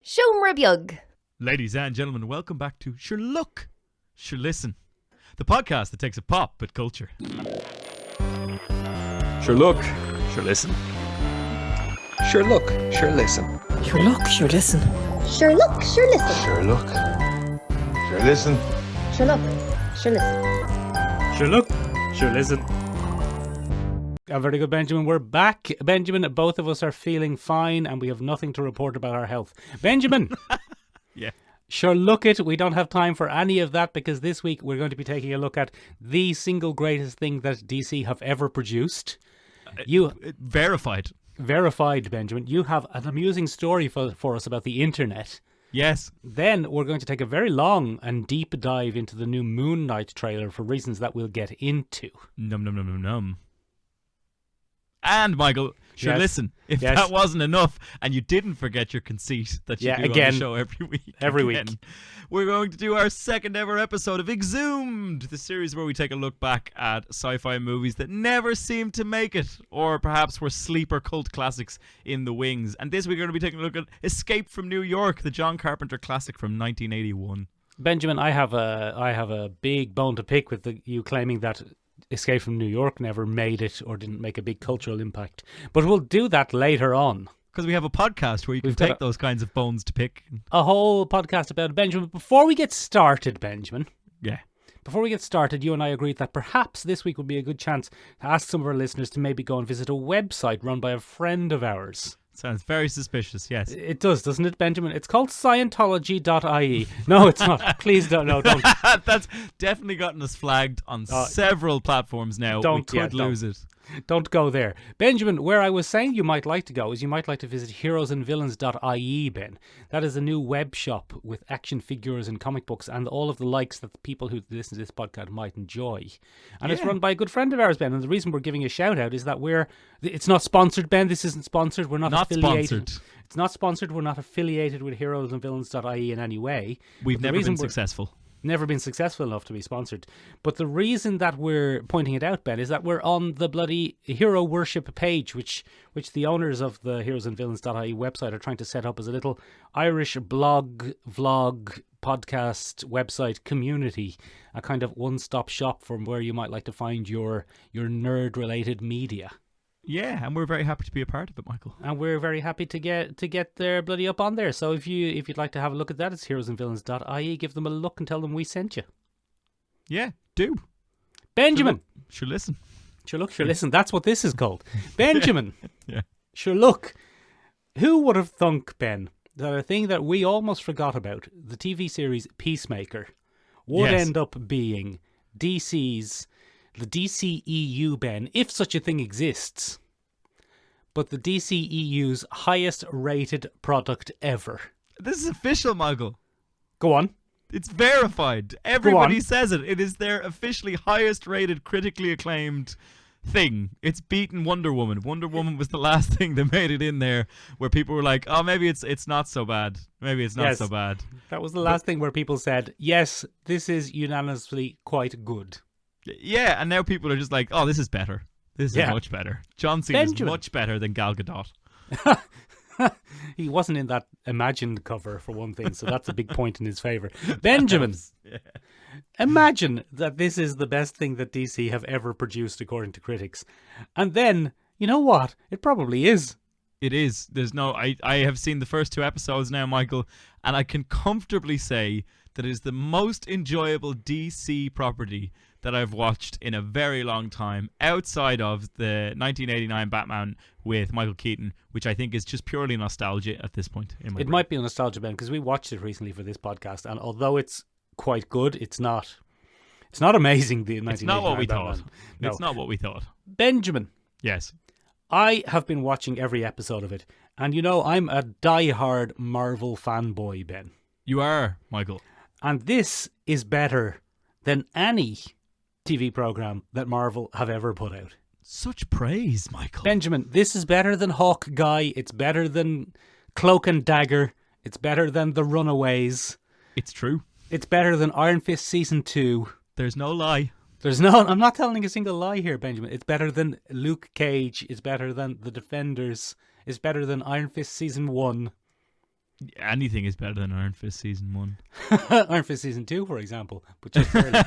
Siomra Beag. Ladies and gentlemen, welcome back to Sure Look, Sure Listen, the podcast that takes a pop at culture. Sure look, sure listen. Sure look, sure listen. Sure look, sure listen. Sure look, sure listen. Sure look, sure listen. Sure look, sure listen. Sure look, sure listen. Very good, Benjamin. We're back. Benjamin, both of us are feeling fine and we have nothing to report about our health. Benjamin! Yeah. Sure look it. We don't have time for any of that because this week we're going to be taking a look at the single greatest thing that DC have ever produced. Verified. Verified, Benjamin. You have an amusing story for us about the internet. Yes. Then we're going to take a very long and deep dive into the new Moon Knight trailer for reasons that we'll get into. Num. And, Michael, sure, Yes. listen, if Yes. that wasn't enough and you didn't forget your conceit that you do again. on the show every week. Every again, week. We're going to do our second ever episode of Exhumed, the series where we take a look back at sci-fi movies that never seemed to make it, or perhaps were sleeper cult classics in the wings. And this week we're going to be taking a look at Escape from New York, the John Carpenter classic from 1981. Benjamin, I have a big bone to pick with you claiming that Escape from New York never made it or didn't make a big cultural impact. But we'll do that later on. Because we have a podcast where you can We've got take those kinds of bones to pick. A whole podcast about it, Benjamin. Before we get started, Benjamin, Yeah. you and I agreed that perhaps this week would be a good chance to ask some of our listeners to maybe go and visit a website run by a friend of ours. Sounds very suspicious, yes. It does, doesn't it, Benjamin? It's called Scientology.ie. No, it's not. Please don't. No, don't. That's definitely gotten us flagged on several platforms now. We could lose it. Don't go there. Benjamin, where I was saying you might like to go is you might like to visit heroesandvillains.ie, Ben. That is a new web shop with action figures and comic books and all of the likes that the people who listen to this podcast might enjoy. And it's run by a good friend of ours, Ben. And the reason we're giving a shout out is that it's not sponsored, Ben. This isn't sponsored. We're not affiliated. Sponsored. It's not sponsored. We're not affiliated with heroesandvillains.ie in any way. We've never been successful. Never been successful enough to be sponsored. But the reason that we're pointing it out, Ben, is that we're on the bloody hero worship page, which the owners of the heroesandvillains.ie website are trying to set up as a little Irish blog, vlog, podcast, website community, a kind of one-stop shop from where you might like to find your nerd-related media. Yeah, and we're very happy to be a part of it, Michael. And we're very happy to get their bloody up on there. So if you'd like to have a look at that, it's heroesandvillains.ie. Give them a look and tell them we sent you. Yeah, do. Benjamin. Sure listen. Sure look, sure listen. That's what this is called. Benjamin. Yeah. Sure look. Who would have thunk, Ben, that a thing that we almost forgot about, the TV series Peacemaker, would end up being the DCEU, Ben, if such a thing exists, but the DCEU's highest rated product ever. This is official, Michael. Go on. It's verified. Everybody says it. It is their officially highest rated, critically acclaimed thing. It's beaten Wonder Woman. Wonder Woman was the last thing that made it in there where people were like, oh, maybe it's not so bad. Maybe it's not so bad. That was the last thing where people said, yes, this is unanimously quite good. Yeah, and now people are just like, oh, this is better. This is much better. John Cena is much better than Gal Gadot. He wasn't in that imagined cover, for one thing, so that's a big point in his favour. Benjamin, imagine that this is the best thing that DC have ever produced, according to critics. And then, you know what? It probably is. It is. I have seen the first 2 episodes now, Michael, and I can comfortably say that it is the most enjoyable DC property that I've watched in a very long time, outside of the 1989 Batman with Michael Keaton, which I think is just purely nostalgia at this point. It might be a nostalgia, Ben, because we watched it recently for this podcast, and although it's quite good, it's not amazing. The 1989 It's not what we Batman. thought. No. It's not what we thought. Benjamin. Yes. I have been watching every episode of it, and you know I'm a die-hard Marvel fanboy, Ben. You are, Michael. And this is better than any TV program that Marvel have ever put out. Such praise, Michael. Benjamin, this is better than Hawkeye. It's better than Cloak and Dagger. It's better than The Runaways. It's true. It's better than Iron Fist Season 2. There's no lie. I'm not telling a single lie here, Benjamin. It's better than Luke Cage. It's better than The Defenders. It's better than Iron Fist Season 1. Anything is better than Iron Fist season 1. Iron Fist season 2, for example. But just barely.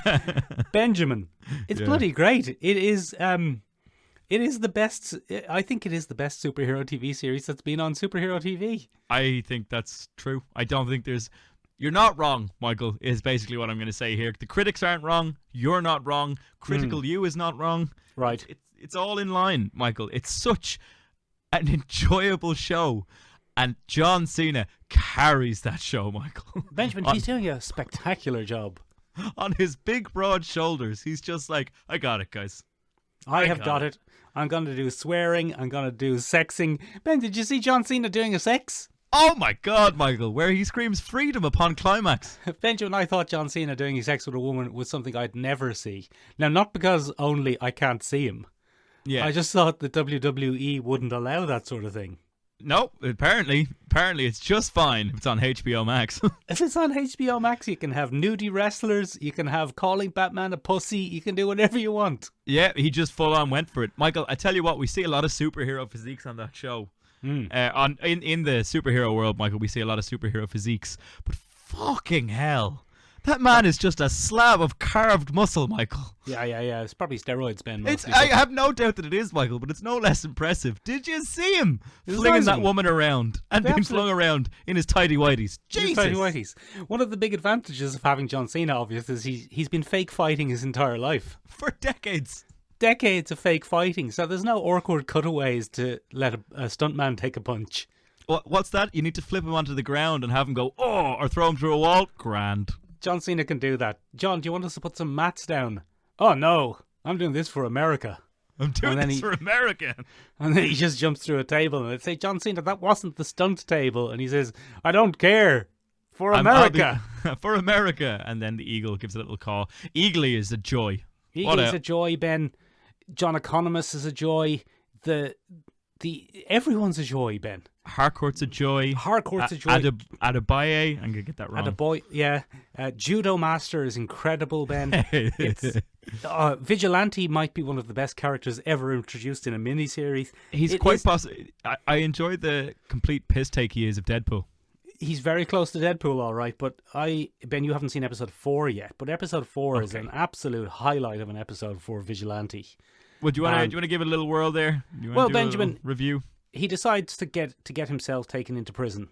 Benjamin, it's bloody great. It is the best. I think it is the best superhero TV series that's been on superhero TV. I think that's true. I don't think there's... You're not wrong, Michael, is basically what I'm going to say here. The critics aren't wrong. You're not wrong. Critical You is not wrong. Right. It's all in line, Michael. It's such an enjoyable show. And John Cena carries that show, Michael. Benjamin, he's doing a spectacular job. On his big, broad shoulders, he's just like, I got it, guys. I have got it. I'm going to do swearing. I'm going to do sexing. Ben, did you see John Cena doing a sex? Oh my God, Michael, where he screams freedom upon climax. Benjamin, I thought John Cena doing his sex with a woman was something I'd never see. Now, not because only I can't see him. Yeah. I just thought the WWE wouldn't allow that sort of thing. No, apparently it's just fine if it's on HBO Max. If it's on HBO Max, you can have nudie wrestlers, you can have calling Batman a pussy, you can do whatever you want. Yeah, he just full on went for it. Michael, I tell you what, we see a lot of superhero physiques on that show. In the superhero world, Michael, we see a lot of superhero physiques. But fucking hell, that man is just a slab of carved muscle, Michael. Yeah. It's probably steroids, Ben. I have no doubt that it is, Michael, but it's no less impressive. Did you see him flinging that woman around and being flung around in his tidy whities? Jesus. Tidy whities. One of the big advantages of having John Cena, obviously, is he's been fake fighting his entire life. For decades. Decades of fake fighting, so there's no awkward cutaways to let a stuntman take a punch. What's that? You need to flip him onto the ground and have him go, oh, or throw him through a wall? Grand. John Cena can do that. John, do you want us to put some mats down? Oh no, I'm doing this for America. I'm doing this for America. And then he just jumps through a table and they say, John Cena, that wasn't the stunt table. And he says, I don't care. For America. For America. And then the eagle gives a little call. Eagly is a joy. Eagle is a joy, Ben. John Economist is a joy. Everyone's a joy, Ben. Harcourt's a joy. Harcourt's a joy. Adebayo, I'm gonna get that wrong. Adebayo, yeah. Judo Master is incredible, Ben. Vigilante might be one of the best characters ever introduced in a miniseries. He's quite possible. I enjoy the complete piss take he is of Deadpool. He's very close to Deadpool, all right. But Ben, you haven't seen episode 4 yet. But episode 4 is an absolute highlight of an episode for Vigilante. Well, do you want to give it a little whirl there? Well, Benjamin, review. He decides to get himself taken into prison.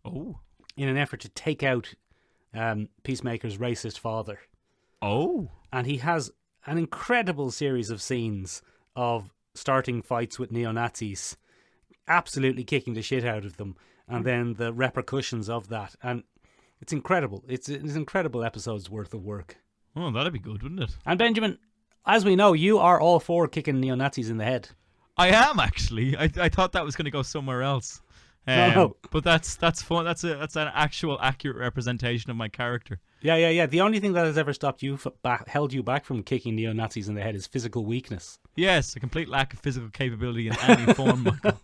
Oh. In an effort to take out Peacemaker's racist father. Oh. And he has an incredible series of scenes of starting fights with neo-Nazis, absolutely kicking the shit out of them, and then the repercussions of that. And it's incredible. It's an incredible episode's worth of work. Oh, that'd be good, wouldn't it? And Benjamin, as we know, you are all for kicking neo-Nazis in the head. I am, actually. I thought that was going to go somewhere else. No. But that's fun. That's an actual accurate representation of my character. Yeah. The only thing that has ever stopped you, held you back from kicking neo-Nazis in the head is physical weakness. Yes, a complete lack of physical capability in any form, Michael.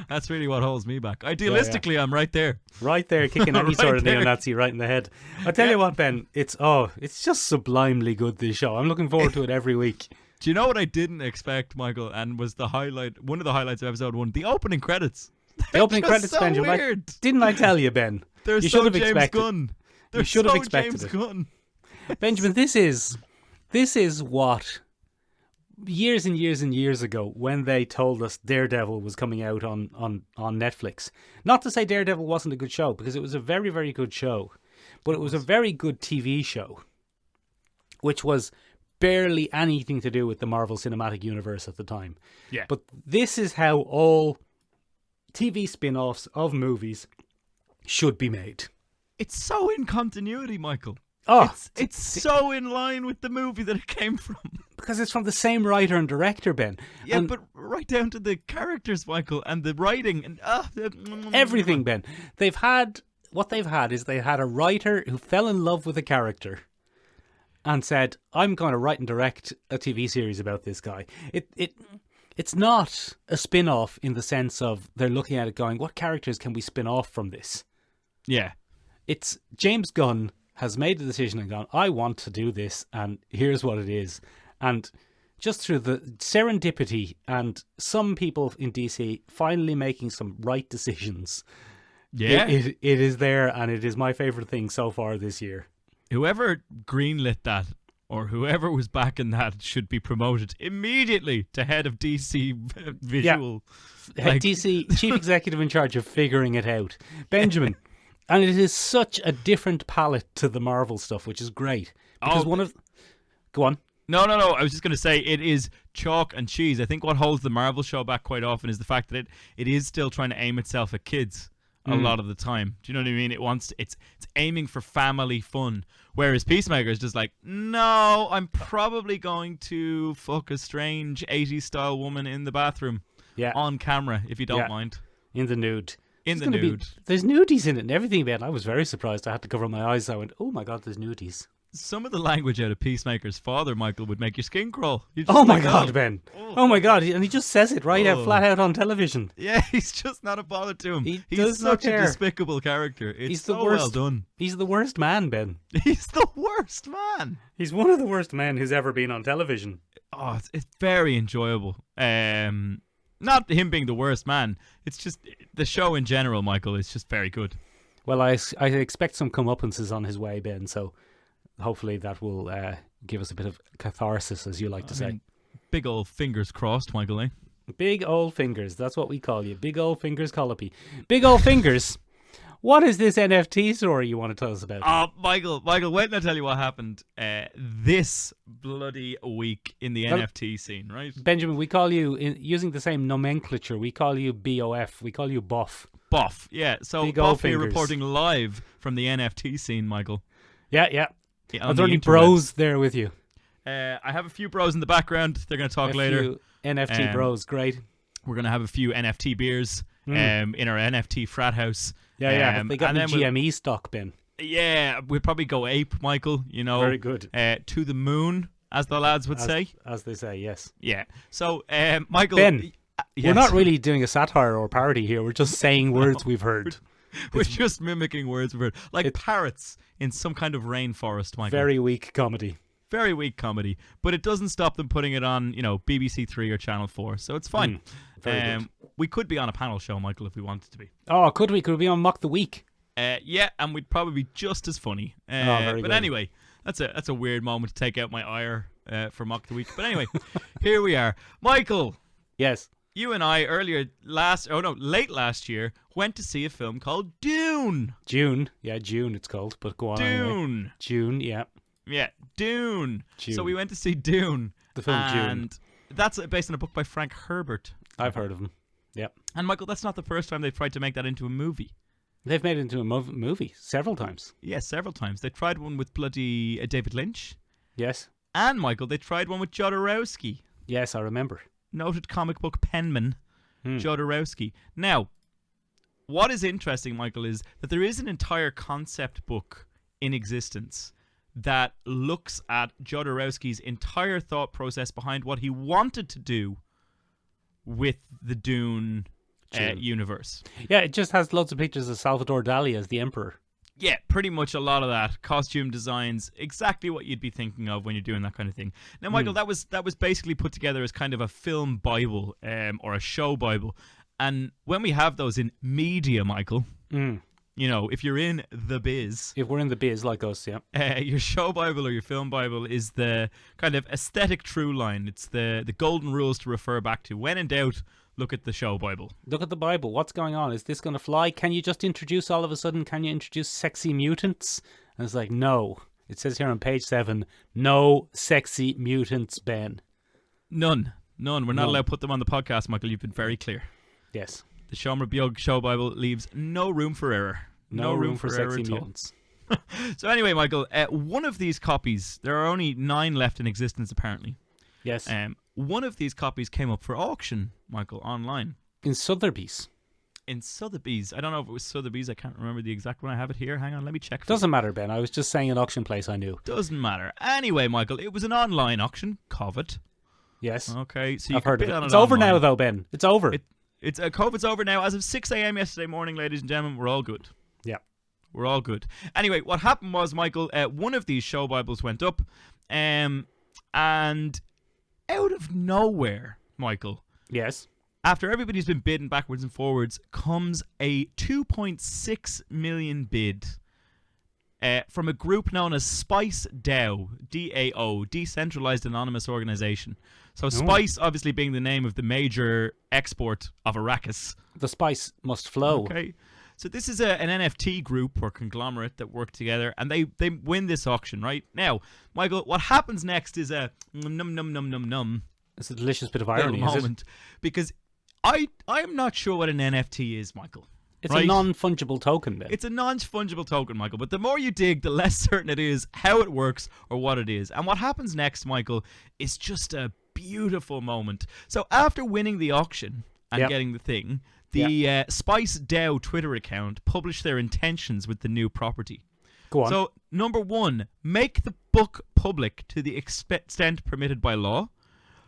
That's really what holds me back. Idealistically, I'm right there. Right there, kicking any sort of neo-Nazi right in the head. I tell you what, Ben, it's just sublimely good, this show. I'm looking forward to it every week. Do you know what I didn't expect, Michael, and was one of the highlights of episode 1? The opening credits. The opening credits, so Ben. Weird. Didn't I tell you, Ben? They're you so should have James expected. Gunn. You should have expected James it. Gunn. Benjamin, this is what years and years and years ago, when they told us Daredevil was coming out on Netflix. Not to say Daredevil wasn't a good show, because it was a very, very good show. But it was a very good TV show, which was barely anything to do with the Marvel Cinematic Universe at the time. Yeah. But this is how all TV spin-offs of movies should be made. It's so in continuity, Michael. Oh, it's so in line with the movie that it came from. Because it's from the same writer and director, Ben. Yeah, and but right down to the characters, Michael, and the writing and everything, Ben. They've had a writer who fell in love with a character and said, I'm going to write and direct a TV series about this guy. It's not a spin-off in the sense of they're looking at it going, what characters can we spin off from this? Yeah. It's James Gunn has made the decision and gone, I want to do this, and here's what it is. And just through the serendipity and some people in DC finally making some right decisions, Yeah. It is there, and it is my favorite thing so far this year. Whoever greenlit that, or whoever was backing that, should be promoted immediately to head of DC visual. DC chief executive in charge of figuring it out, Benjamin. And it is such a different palette to the Marvel stuff, which is great. Because go on. No. I was just going to say it is chalk and cheese. I think what holds the Marvel show back quite often is the fact that it is still trying to aim itself at kids a lot of the time. Do you know what I mean? It's aiming for family fun. Whereas Peacemaker is just like, no, I'm probably going to fuck a strange 80s style woman in the bathroom on camera, if you don't mind. In the nude. There's nudies in it and everything, Ben. I was very surprised. I had to cover my eyes. I went, oh my God, there's nudies. Some of the language out of Peacemaker's father, Michael, would make your skin crawl. Oh my God, Ben. Oh my God. And he just says it out, flat out on television. Yeah, he's just not a bother to him. He's such a despicable character. It's so well done. He's the worst man, Ben. He's the worst man. He's one of the worst men who's ever been on television. Oh, it's very enjoyable. Not him being the worst man. It's just the show in general, Michael, is just very good. Well, I expect some comeuppances on his way, Ben, so hopefully that will give us a bit of catharsis, as you like to say. Big old fingers crossed, Michael, eh? Big old fingers, that's what we call you. Big old fingers, Colopy. Big old fingers. What is this NFT story you want to tell us about? Oh, Michael, wait till I tell you what happened this bloody week in the NFT scene, right? Benjamin, we call you, using the same nomenclature, we call you BOF. We call you Boff. Boff, yeah. So Boff here reporting live from the NFT scene, Michael. Yeah. Are there any bros there with you? I have a few bros in the background. They're going to talk later. Few NFT bros, great. We're going to have a few NFT beers in our NFT frat house. Yeah. They got the GME stock, Ben. Yeah, we'll probably go ape, Michael. You know, very good. To the moon, as the lads would say. As they say, yes. Yeah. So, Michael, Ben, yes. We're not really doing a satire or parody here. We're just saying words we've heard. We're just mimicking words we've heard, like parrots in some kind of rainforest, Michael. Very weak comedy. Very weak comedy, but it doesn't stop them putting it on, BBC 3 or Channel 4, so it's fine. Very good. We could be on a panel show, Michael, if we wanted to be. Oh, could we? Could we be on Mock the Week? Yeah, and we'd probably be just as funny. Very good. Anyway, that's a weird moment to take out my ire for Mock the Week. But anyway, here we are. Michael. Yes. You and I late last year, went to see a film called Dune. June. Yeah, June it's called, but go on. Dune. Anyway. June, yeah. Yeah, Dune. June. So we went to see Dune. The film Dune. And that's based on a book by Frank Herbert. I've heard of him. Yeah. And Michael, that's not the first time they've tried to make that into a movie. They've made it into a movie several times. Yes, several times. They tried one with bloody David Lynch. Yes. And Michael, they tried one with Jodorowsky. Yes, I remember. Noted comic book penman, Jodorowsky. Now, what is interesting, Michael, is that there is an entire concept book in existence that looks at Jodorowsky's entire thought process behind what he wanted to do with the Dune universe. Yeah, it just has loads of pictures of Salvador Dali as the Emperor. Yeah, pretty much a lot of that. Costume designs, exactly what you'd be thinking of when you're doing that kind of thing. Now, Michael, that was basically put together as kind of a film Bible or a show Bible. And when we have those in media, Michael, if you're in the biz. If we're in the biz like us, yeah. Your show Bible or your film Bible is the kind of aesthetic true line. It's the golden rules to refer back to. When in doubt, look at the show Bible. Look at the Bible. What's going on? Is this going to fly? Can you just introduce all of a sudden? Can you introduce sexy mutants? And it's like, no. It says here on page 7, no sexy mutants, Ben. None. We're not allowed to put them on the podcast, Michael. You've been very clear. Yes. The Shomer Bjog show Bible leaves no room for error. No room for sexy mutants. So anyway, Michael, one of these copies, there are only 9 left in existence apparently. Yes. One of these copies came up for auction, Michael, online. In Sotheby's. In Sotheby's. I don't know if it was Sotheby's. I can't remember the exact one. I have it here. Hang on, let me check. Doesn't matter, Ben. I was just saying an auction place I knew. Doesn't matter. Anyway, Michael, it was an online auction. COVID. Yes. Okay, so I've heard of bid it. on It's over online. now, though, Ben. It's over. COVID's over now. As of 6 a.m. yesterday morning, ladies and gentlemen, we're all good. Yeah. We're all good. Anyway, what happened was, Michael, one of these show Bibles went up, and out of nowhere, Michael. Yes. after everybody's been bidding backwards and forwards, comes a 2.6 million bid from a group known as Spice DAO, DAO, Decentralized Anonymous Organization. So Spice obviously being the name of the major export of Arrakis. The spice must flow. Okay. So this is an NFT group or conglomerate that work together, and they win this auction, right? Now, Michael, what happens next is a num. It's a delicious bit of irony, moment, because I am not sure what an NFT is, Michael. It's right? a non-fungible token, then. It's a non-fungible token, Michael, but the more you dig, the less certain it is how it works or what it is. And what happens next, Michael, is just a beautiful moment. So after winning the auction and getting the thing, the Spice DAO Twitter account published their intentions with the new property. Go on. So, number 1, make the book public to the extent permitted by law.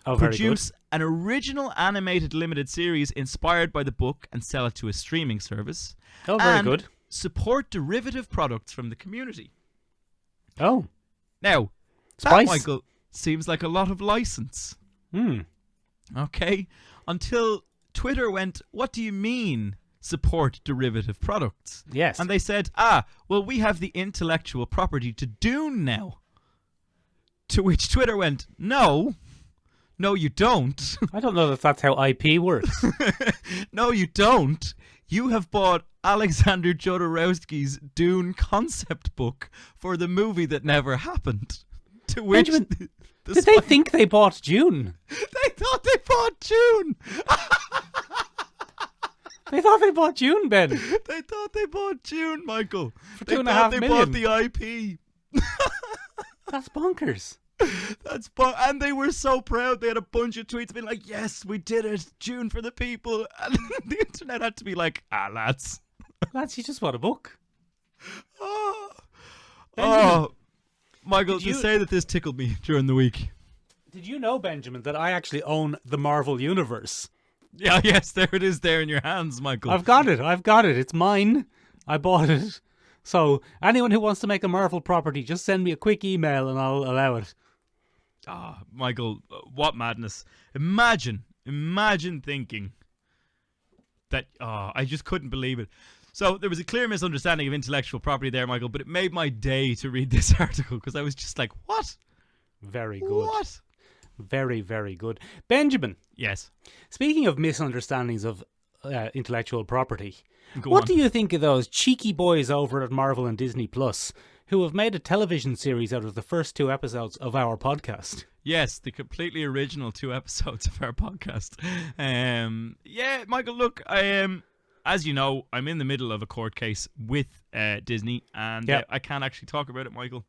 Oh, very Produce an original animated limited series inspired by the book and sell it to a streaming service. Oh, very and good. Support derivative products from the community. Oh. Now, Spice. that, Michael, seems like a lot of license. Okay? Until Twitter went, what do you mean support derivative products? Yes. And they said, well, we have the intellectual property to Dune now. To which Twitter went, no, you don't. I don't know that that's how IP works. No, you don't. You have bought Alexander Jodorowsky's Dune concept book for the movie that never happened. To which Benjamin, did they think they bought Dune? They thought they bought Dune. They thought they bought Dune, Ben. They thought they bought Dune, Michael. For They $2.5 thought they million. bought the IP. That's bonkers. And they were so proud. They had a bunch of tweets being like, yes, we did it. Dune for the people. And the internet had to be like, lads. Lads, you just bought a book. Michael, Did you- to say that this tickled me during the week. Did you know, Benjamin, that I actually own the Marvel Universe? Yeah, yes, there it is there in your hands, Michael. I've got it. It's mine. I bought it. So anyone who wants to make a Marvel property, just send me a quick email and I'll allow it. Michael, what madness. Imagine thinking that, I just couldn't believe it. So there was a clear misunderstanding of intellectual property there, Michael, but it made my day to read this article because I was just like, what? Very good. What? Very, very good. Benjamin, Yes. speaking of misunderstandings of intellectual property, Go what on. do you think of those cheeky boys over at Marvel and Disney Plus who have made a television series out of the first 2 episodes of our podcast? Yes, the completely original 2 episodes of our podcast. Yeah, Michael, look, as you know, I'm in the middle of a court case with Disney, and I can't actually talk about it, Michael.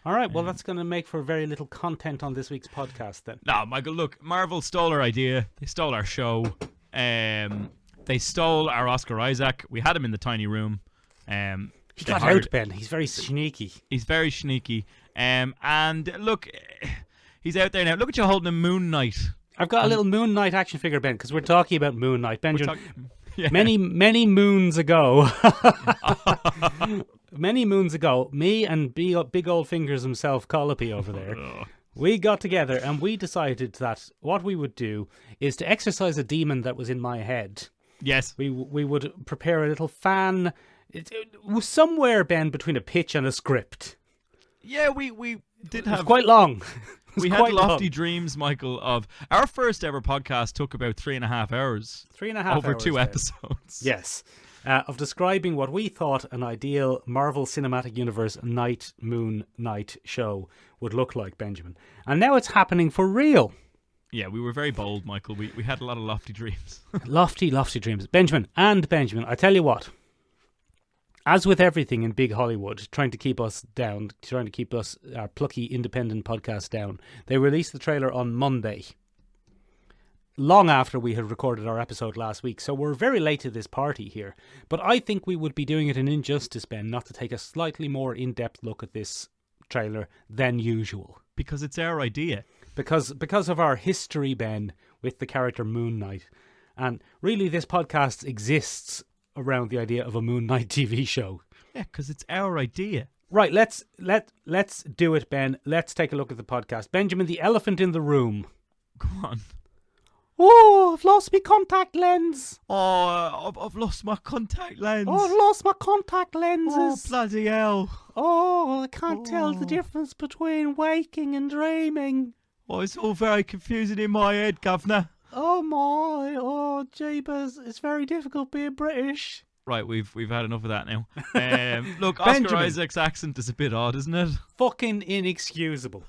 All right, well, that's going to make for very little content on this week's podcast then. No, Michael, look, Marvel stole our idea. They stole our show. They stole our Oscar Isaac. We had him in the tiny room. He got out, Ben. He's very sneaky. He's very sneaky. And look, he's out there now. Look at you holding a Moon Knight. I've got a little Moon Knight action figure, Ben, because we're talking about Moon Knight. Benjamin, Yeah. many moons ago, me and big old fingers himself, Colopy over there, we got together and we decided that what we would do is to exercise a demon that was in my head. Yes. We would prepare a little fan. It was somewhere, Ben, between a pitch and a script. Yeah, we did It was have quite long. we had lofty dreams, Michael, of our first ever podcast took about 3.5 hours. 3.5 over hours 2 there. episodes. Yes. Of describing what we thought an ideal Marvel Cinematic Universe Night, Moon, Night show would look like, Benjamin. And now it's happening for real. Yeah, we were very bold, Michael. We had a lot of lofty dreams. Lofty dreams. Benjamin, I tell you what. As with everything in big Hollywood, trying to keep us down, trying to keep us, our plucky independent podcast down, they released the trailer on Monday, long after we had recorded our episode last week. So we're very late to this party here. But I think we would be doing it an injustice, Ben, not to take a slightly more in-depth look at this trailer than usual. Because it's our idea. Because of our history, Ben, with the character Moon Knight. And really this podcast exists around the idea of a Moon Knight TV show. Yeah, because it's our idea. Right, let's do it, Ben. Let's take a look at the podcast. Benjamin, the elephant in the room. Go on. Oh, I've lost my contact lens. Oh, I've lost my contact lens. Oh, I've lost my contact Oh, lenses. bloody hell. Oh, I can't tell the Oh. difference between waking and dreaming. Oh, it's all very confusing in my head, governor. Oh my, oh jeebus, it's very difficult being British. Right, we've had enough of that now. Look, Oscar Benjamin. Isaac's accent is a bit odd, isn't it? Fucking inexcusable.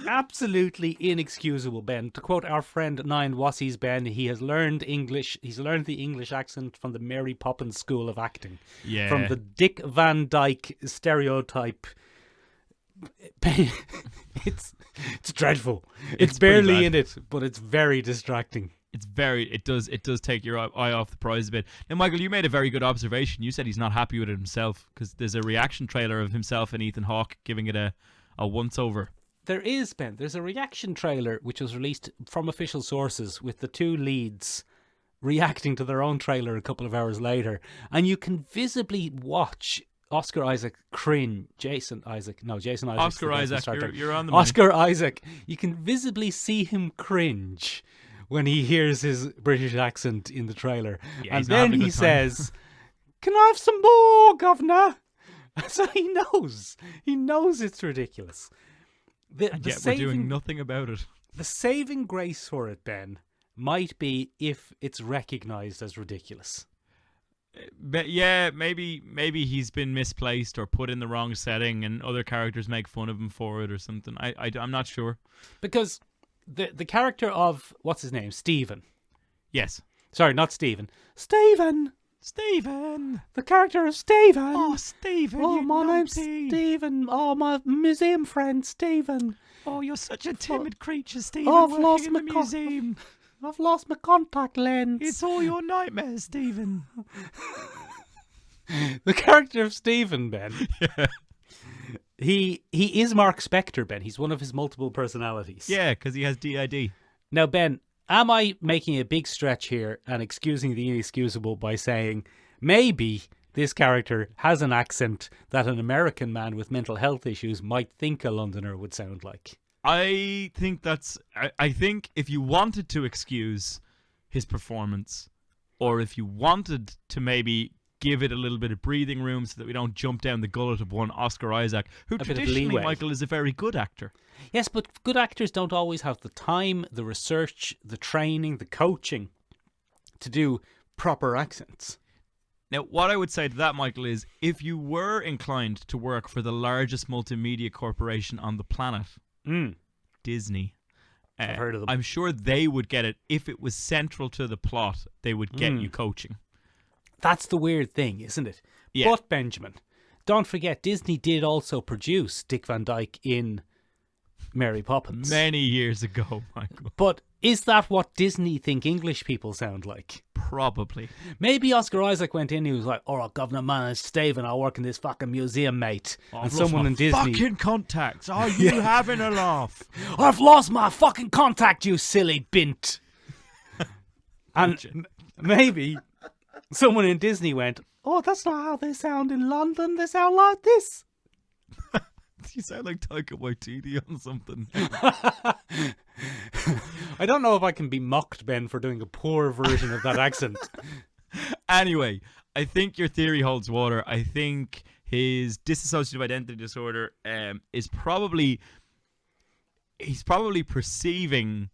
Absolutely inexcusable, Ben. To quote our friend Nine Wassey's Ben, he has learned English. He's learned the English accent from the Mary Poppins School of Acting. Yeah. From the Dick Van Dyke stereotype. It's dreadful. It's pretty barely bad. in it, but it's very distracting. It does take your eye off the prize a bit. Now, Michael, you made a very good observation. You said he's not happy with it himself because there's a reaction trailer of himself and Ethan Hawke giving it a once over. There is, Ben. There's a reaction trailer which was released from official sources with the two leads reacting to their own trailer a couple of hours later. And you can visibly watch Oscar Isaac cringe. Jason Isaac. Oscar Isaac, you're on the money. Oscar Isaac. You can visibly see him cringe when he hears his British accent in the trailer. Yeah, and he's not having then a he good time. says, "Can I have some more, governor?" So he knows it's ridiculous. And yet we're doing nothing about it. The saving grace for it, Ben, might be if it's recognised as ridiculous. But yeah, maybe he's been misplaced or put in the wrong setting, and other characters make fun of him for it or something. I'm not sure. Because the character of, what's his name? Stephen. Yes, Sorry, not Stephen. Stephen! Stephen. The character of Stephen! Oh, Stephen. Oh, you my name's numpty. Stephen. Oh, my museum friend, Stephen. Oh, you're such a timid creature, Stephen. Oh, I've working lost in my the museum. I've lost my contact lens. It's all your nightmares, Stephen. The character of Stephen, Ben. Yeah. He is Mark Spector, Ben. He's one of his multiple personalities. Yeah, because he has DID. Now, Ben, am I making a big stretch here and excusing the inexcusable by saying maybe this character has an accent that an American man with mental health issues might think a Londoner would sound like? I think I think if you wanted to excuse his performance, or if you wanted to maybe give it a little bit of breathing room so that we don't jump down the gullet of one Oscar Isaac, who bit of traditionally, leeway. Michael, is a very good actor. Yes, but good actors don't always have the time, the research, the training, the coaching to do proper accents. Now, what I would say to that, Michael, is if you were inclined to work for the largest multimedia corporation on the planet, Disney, I've heard of them. I'm sure they would get it. If it was central to the plot, they would get you coaching. That's the weird thing, isn't it? Yeah. But, Benjamin, don't forget, Disney did also produce Dick Van Dyke in Mary Poppins. Many years ago, Michael. But is that what Disney think English people sound like? Probably. Maybe Oscar Isaac went in and he was like, "All right, Governor, man, it's Stephen. I work in this fucking museum, mate." And someone in Disney... Fucking contacts. Are you having a laugh? "I've lost my fucking contact, you silly bint." And maybe someone in Disney went, "Oh, that's not how they sound in London. They sound like this." You sound like Taika Waititi on something. I don't know if I can be mocked, Ben, for doing a poor version of that accent. Anyway, I think your theory holds water. I think his dissociative identity disorder is probably... He's probably perceiving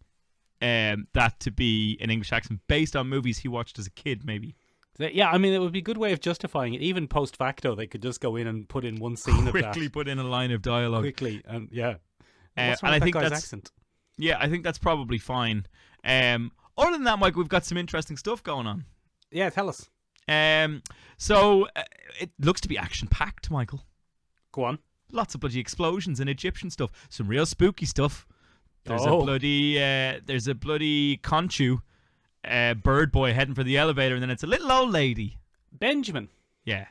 that to be an English accent based on movies he watched as a kid, maybe. Yeah, I mean, it would be a good way of justifying it. Even post facto, they could just go in and put in one scene of that. Quickly put in a line of dialogue. Quickly, and yeah. What's and wrong I with think that guy's that's accent? Yeah, I think that's probably fine. Other than that, Mike, we've got some interesting stuff going on. Yeah, tell us. So it looks to be action packed, Michael. Go on. Lots of bloody explosions and Egyptian stuff. Some real spooky stuff. There's a bloody Conchu bird boy heading for the elevator, and then it's a little old lady. Benjamin. Yeah.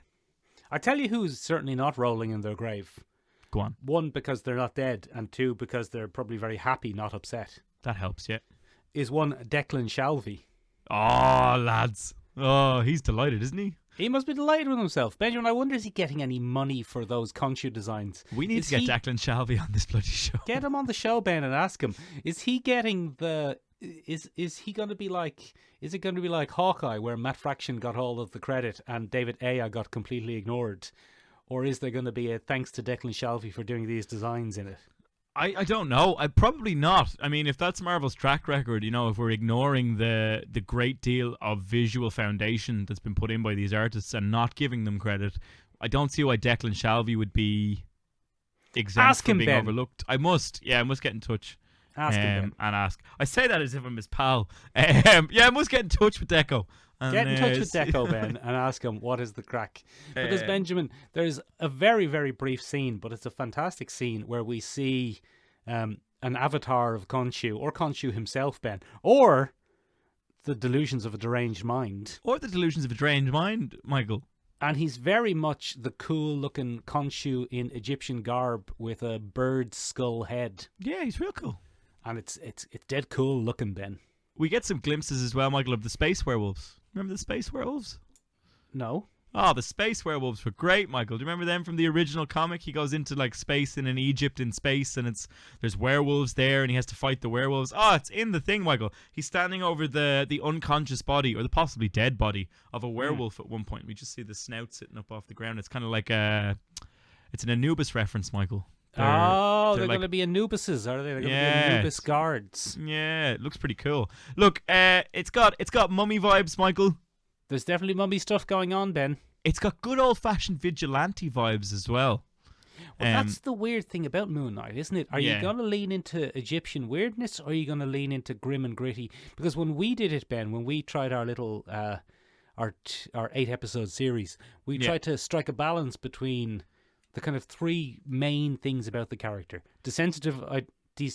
I tell you who's certainly not rolling in their grave. Go on. One, because they're not dead, and two, because they're probably very happy, not upset. That helps, yeah. Is one Declan Shalvey. Oh, lads. Oh, he's delighted, isn't he? He must be delighted with himself. Benjamin, I wonder, is he getting any money for those Conchu designs? We need to get Declan Shalvey on this bloody show. Get him on the show, Ben, and ask him, is he getting the is he going to be like? Is it going to be like Hawkeye, where Matt Fraction got all of the credit and David Ayer got completely ignored, or is there going to be a thanks to Declan Shalvey for doing these designs in it? I don't know. I probably not. I mean, if that's Marvel's track record, if we're ignoring the great deal of visual foundation that's been put in by these artists and not giving them credit, I don't see why Declan Shalvey would be exempt Ask from him, being Ben. overlooked. I must get in touch. Ask him, Ben. And ask. I say that as if I'm his pal. I must get in touch with Deco. And, Get in touch with Deco, Ben, and ask him what is the crack. Because, Benjamin, there's a very, very brief scene, but it's a fantastic scene where we see an avatar of Khonshu, or Khonshu himself, Ben, or the delusions of a deranged mind. Or the delusions of a deranged mind, Michael. And he's very much the cool-looking Khonshu in Egyptian garb with a bird skull head. Yeah, he's real cool. And it's dead cool looking, Ben. We get some glimpses as well, Michael, of the space werewolves. Remember the space werewolves? No. Oh, the space werewolves were great, Michael. Do you remember them from the original comic? He goes into like space in Egypt in space, and there's werewolves there, and he has to fight the werewolves. Oh, it's in the thing, Michael. He's standing over the unconscious body, or the possibly dead body of a werewolf at one point. We just see the snout sitting up off the ground. It's kind of like it's an Anubis reference, Michael. They're like, going to be Anubises, are they? They're going to be Anubis guards. Yeah, it looks pretty cool. Look, it's got mummy vibes, Michael. There's definitely mummy stuff going on, Ben. It's got good old-fashioned vigilante vibes as well. Well, that's the weird thing about Moon Knight, isn't it? Are you going to lean into Egyptian weirdness, or are you going to lean into grim and gritty? Because when we did it, Ben, when we tried our little our 8-episode series, we tried to strike a balance between the kind of three main things about the character: DID,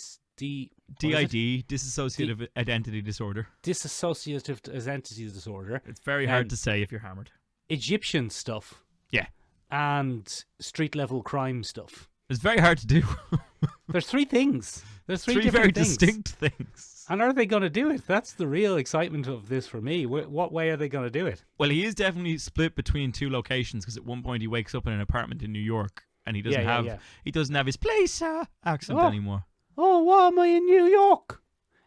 dissociative identity disorder. Dissociative identity disorder. It's very hard to say if you're hammered. Egyptian stuff. Yeah. And street level crime stuff. It's very hard to do. There's three things. There's three different very things. distinct things. And are they going to do it? That's the real excitement of this for me. What way are they going to do it? Well, he is definitely split between two locations, because at one point he wakes up in an apartment in New York and he doesn't have his place accent anymore. Oh, why am I in New York?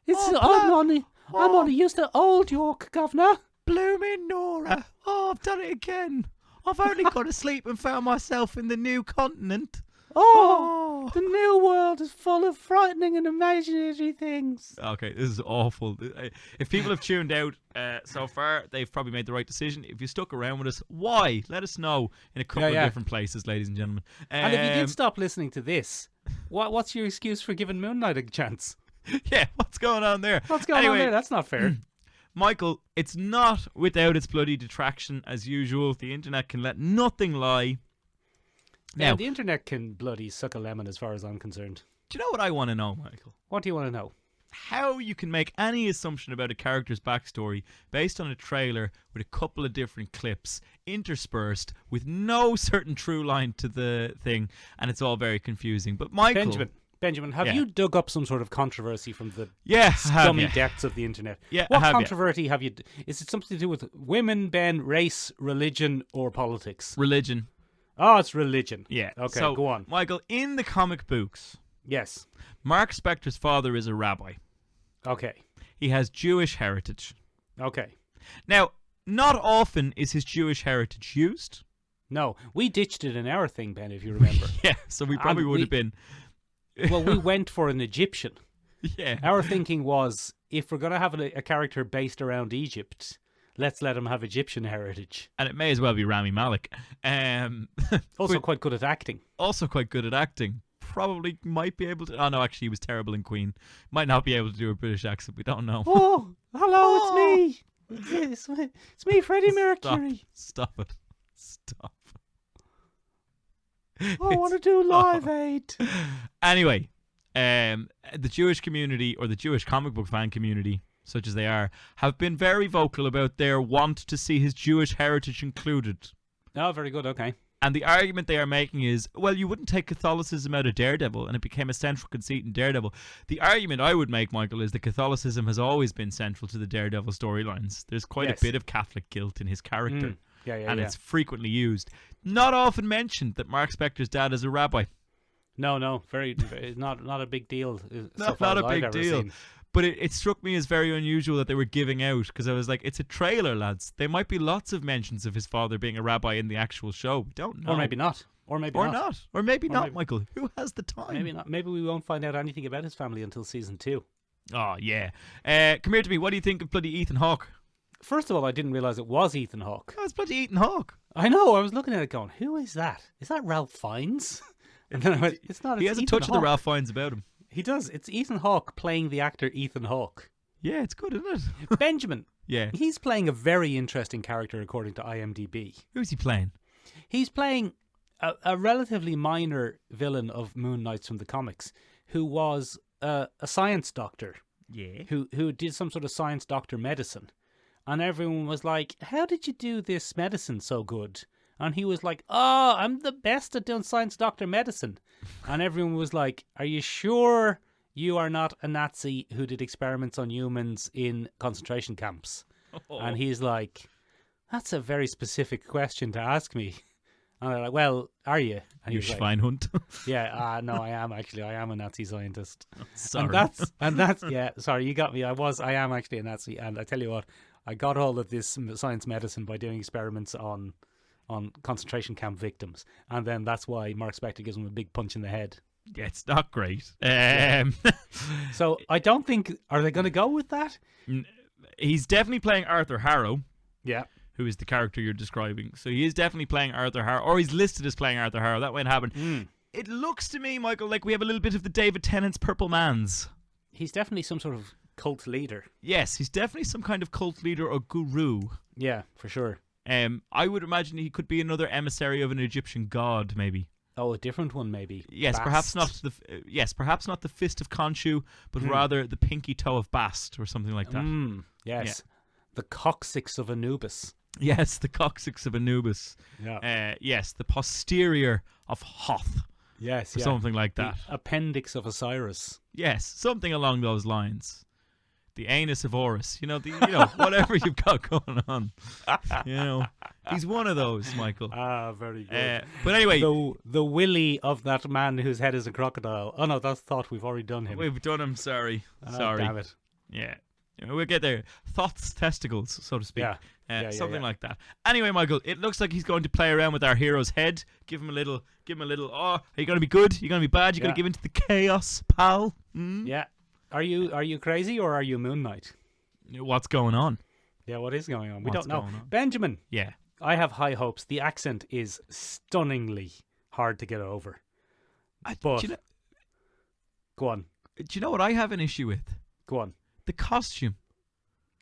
I'm only used to Old York, Governor. Blooming Nora. Oh, I've done it again. I've only got to sleep and found myself in the new continent. Oh, the new world is full of frightening and imaginary things. Okay, this is awful. If people have tuned out so far, they've probably made the right decision. If you stuck around with us, why? Let us know in a couple of different places, ladies and gentlemen. And if you did stop listening to this, what's your excuse for giving Moon Knight a chance? Yeah, what's going on there? What's going on there? That's not fair. Michael, it's not without its bloody detraction as usual. The internet can let nothing lie. Now, the internet can bloody suck a lemon as far as I'm concerned. Do you know what I want to know, Michael? What do you want to know? How you can make any assumption about a character's backstory based on a trailer with a couple of different clips interspersed with no certain true line to the thing, and it's all very confusing. But Michael... Benjamin, have you dug up some sort of controversy from the scummy depths of the internet? Yeah, what controversy have you... Is it something to do with women, Ben, race, religion, or politics? Religion. Oh, it's religion. Yeah. Okay, so, go on. Michael, in the comic books... Yes. Mark Spector's father is a rabbi. Okay. He has Jewish heritage. Okay. Now, not often is his Jewish heritage used. No, we ditched it in our thing, Ben, if you remember. Yeah, so we probably would have been... Well, we went for an Egyptian. Yeah. Our thinking was, if we're going to have a character based around Egypt, let's let him have Egyptian heritage. And it may as well be Rami Malek. Also quite good at acting. Probably might be able to... Oh, no, actually, he was terrible in Queen. Might not be able to do a British accent. We don't know. Oh, hello, it's me. It's me, Freddie Mercury. Stop it. I want to do Live Aid. Anyway, the Jewish community, or the Jewish comic book fan community, such as they are, have been very vocal about their want to see his Jewish heritage included. Oh, very good, okay. And the argument they are making is, well, you wouldn't take Catholicism out of Daredevil, and it became a central conceit in Daredevil. The argument I would make, Michael, is that Catholicism has always been central to the Daredevil storylines. There's quite a bit of Catholic guilt in his character. And it's frequently used. Not often mentioned that Mark Spector's dad is a rabbi. No, very not a big deal. Not a big deal. But it struck me as very unusual that they were giving out, because I was like, it's a trailer, lads. There might be lots of mentions of his father being a rabbi in the actual show. We don't know. Or maybe not. Or maybe not. Or maybe not, Michael. Who has the time? Maybe not. Maybe we won't find out anything about his family until season 2. Oh, yeah. Come here to me. What do you think of bloody Ethan Hawke? First of all, I didn't realise it was Ethan Hawke. Oh, it's bloody Ethan Hawke. I know. I was looking at it going, who is that? Is that Ralph Fiennes? And then I went, it's not. He It's has a Ethan touch of the Hawke. Ralph Fiennes about him. He does. It's Ethan Hawke playing the actor Ethan Hawke. Yeah, it's good, isn't it? Benjamin. Yeah. He's playing a very interesting character according to IMDb. Who's he playing? He's playing a relatively minor villain of Moon Knights from the comics, who was a science doctor. Yeah. Who did some sort of science doctor medicine. And everyone was like, how did you do this medicine so good? And he was like, oh, I'm the best at doing science doctor medicine. And everyone was like, are you sure you are not a Nazi who did experiments on humans in concentration camps? Oh. And he's like, that's a very specific question to ask me. And they're like, well, are you? And You he's like, Schweinhund. yeah, no, I am actually. I am a Nazi scientist. Sorry. And that's yeah, sorry, you got me. I am actually a Nazi. And I tell you what, I got hold of this science medicine by doing experiments on concentration camp victims. And then that's why Mark Spector gives him a big punch in the head. Yeah, it's not great. So I don't think, are they going to go with that? He's definitely playing Arthur Harrow. Yeah. Who is the character you're describing. So he is definitely playing Arthur Harrow, or he's listed as playing Arthur Harrow. That might happen. It looks to me, Michael, like we have a little bit of the David Tennant's Purple Mans. He's definitely some sort of cult leader. Yes, he's definitely some kind of cult leader or guru. Yeah, for sure. I would imagine he could be another emissary of an Egyptian god, maybe. Oh, a different one, maybe. Yes, Bast. perhaps not the Fist of Khonshu, but rather the pinky toe of Bast or something like that. Yes, the coccyx of Anubis. Yes, the coccyx of Anubis. Yeah. Yes, the posterior of Hoth. Yes, Or something like that. The appendix of Osiris. Yes, something along those lines. The anus of Horus. Whatever you've got going on. He's one of those, Michael. Very good. But anyway, the willy of that man whose head is a crocodile. Oh no, that's Thought. We've already done him. we've done him. Sorry. Damn it. Yeah. We'll get there. Thoth's testicles, so to speak. Yeah. Something like that. Anyway, Michael, it looks like he's going to play around with our hero's head. Give him a little. Oh, are you going to be good? You're going to be bad? You're going to give into the chaos, pal? Yeah. Are you crazy or are you Moon Knight? What's going on? Yeah, what is going on? We What's don't know. going on? Benjamin. Yeah. I have high hopes. The accent is stunningly hard to get over. But do you know, go on. do you know what I have an issue with? Go on. The costume.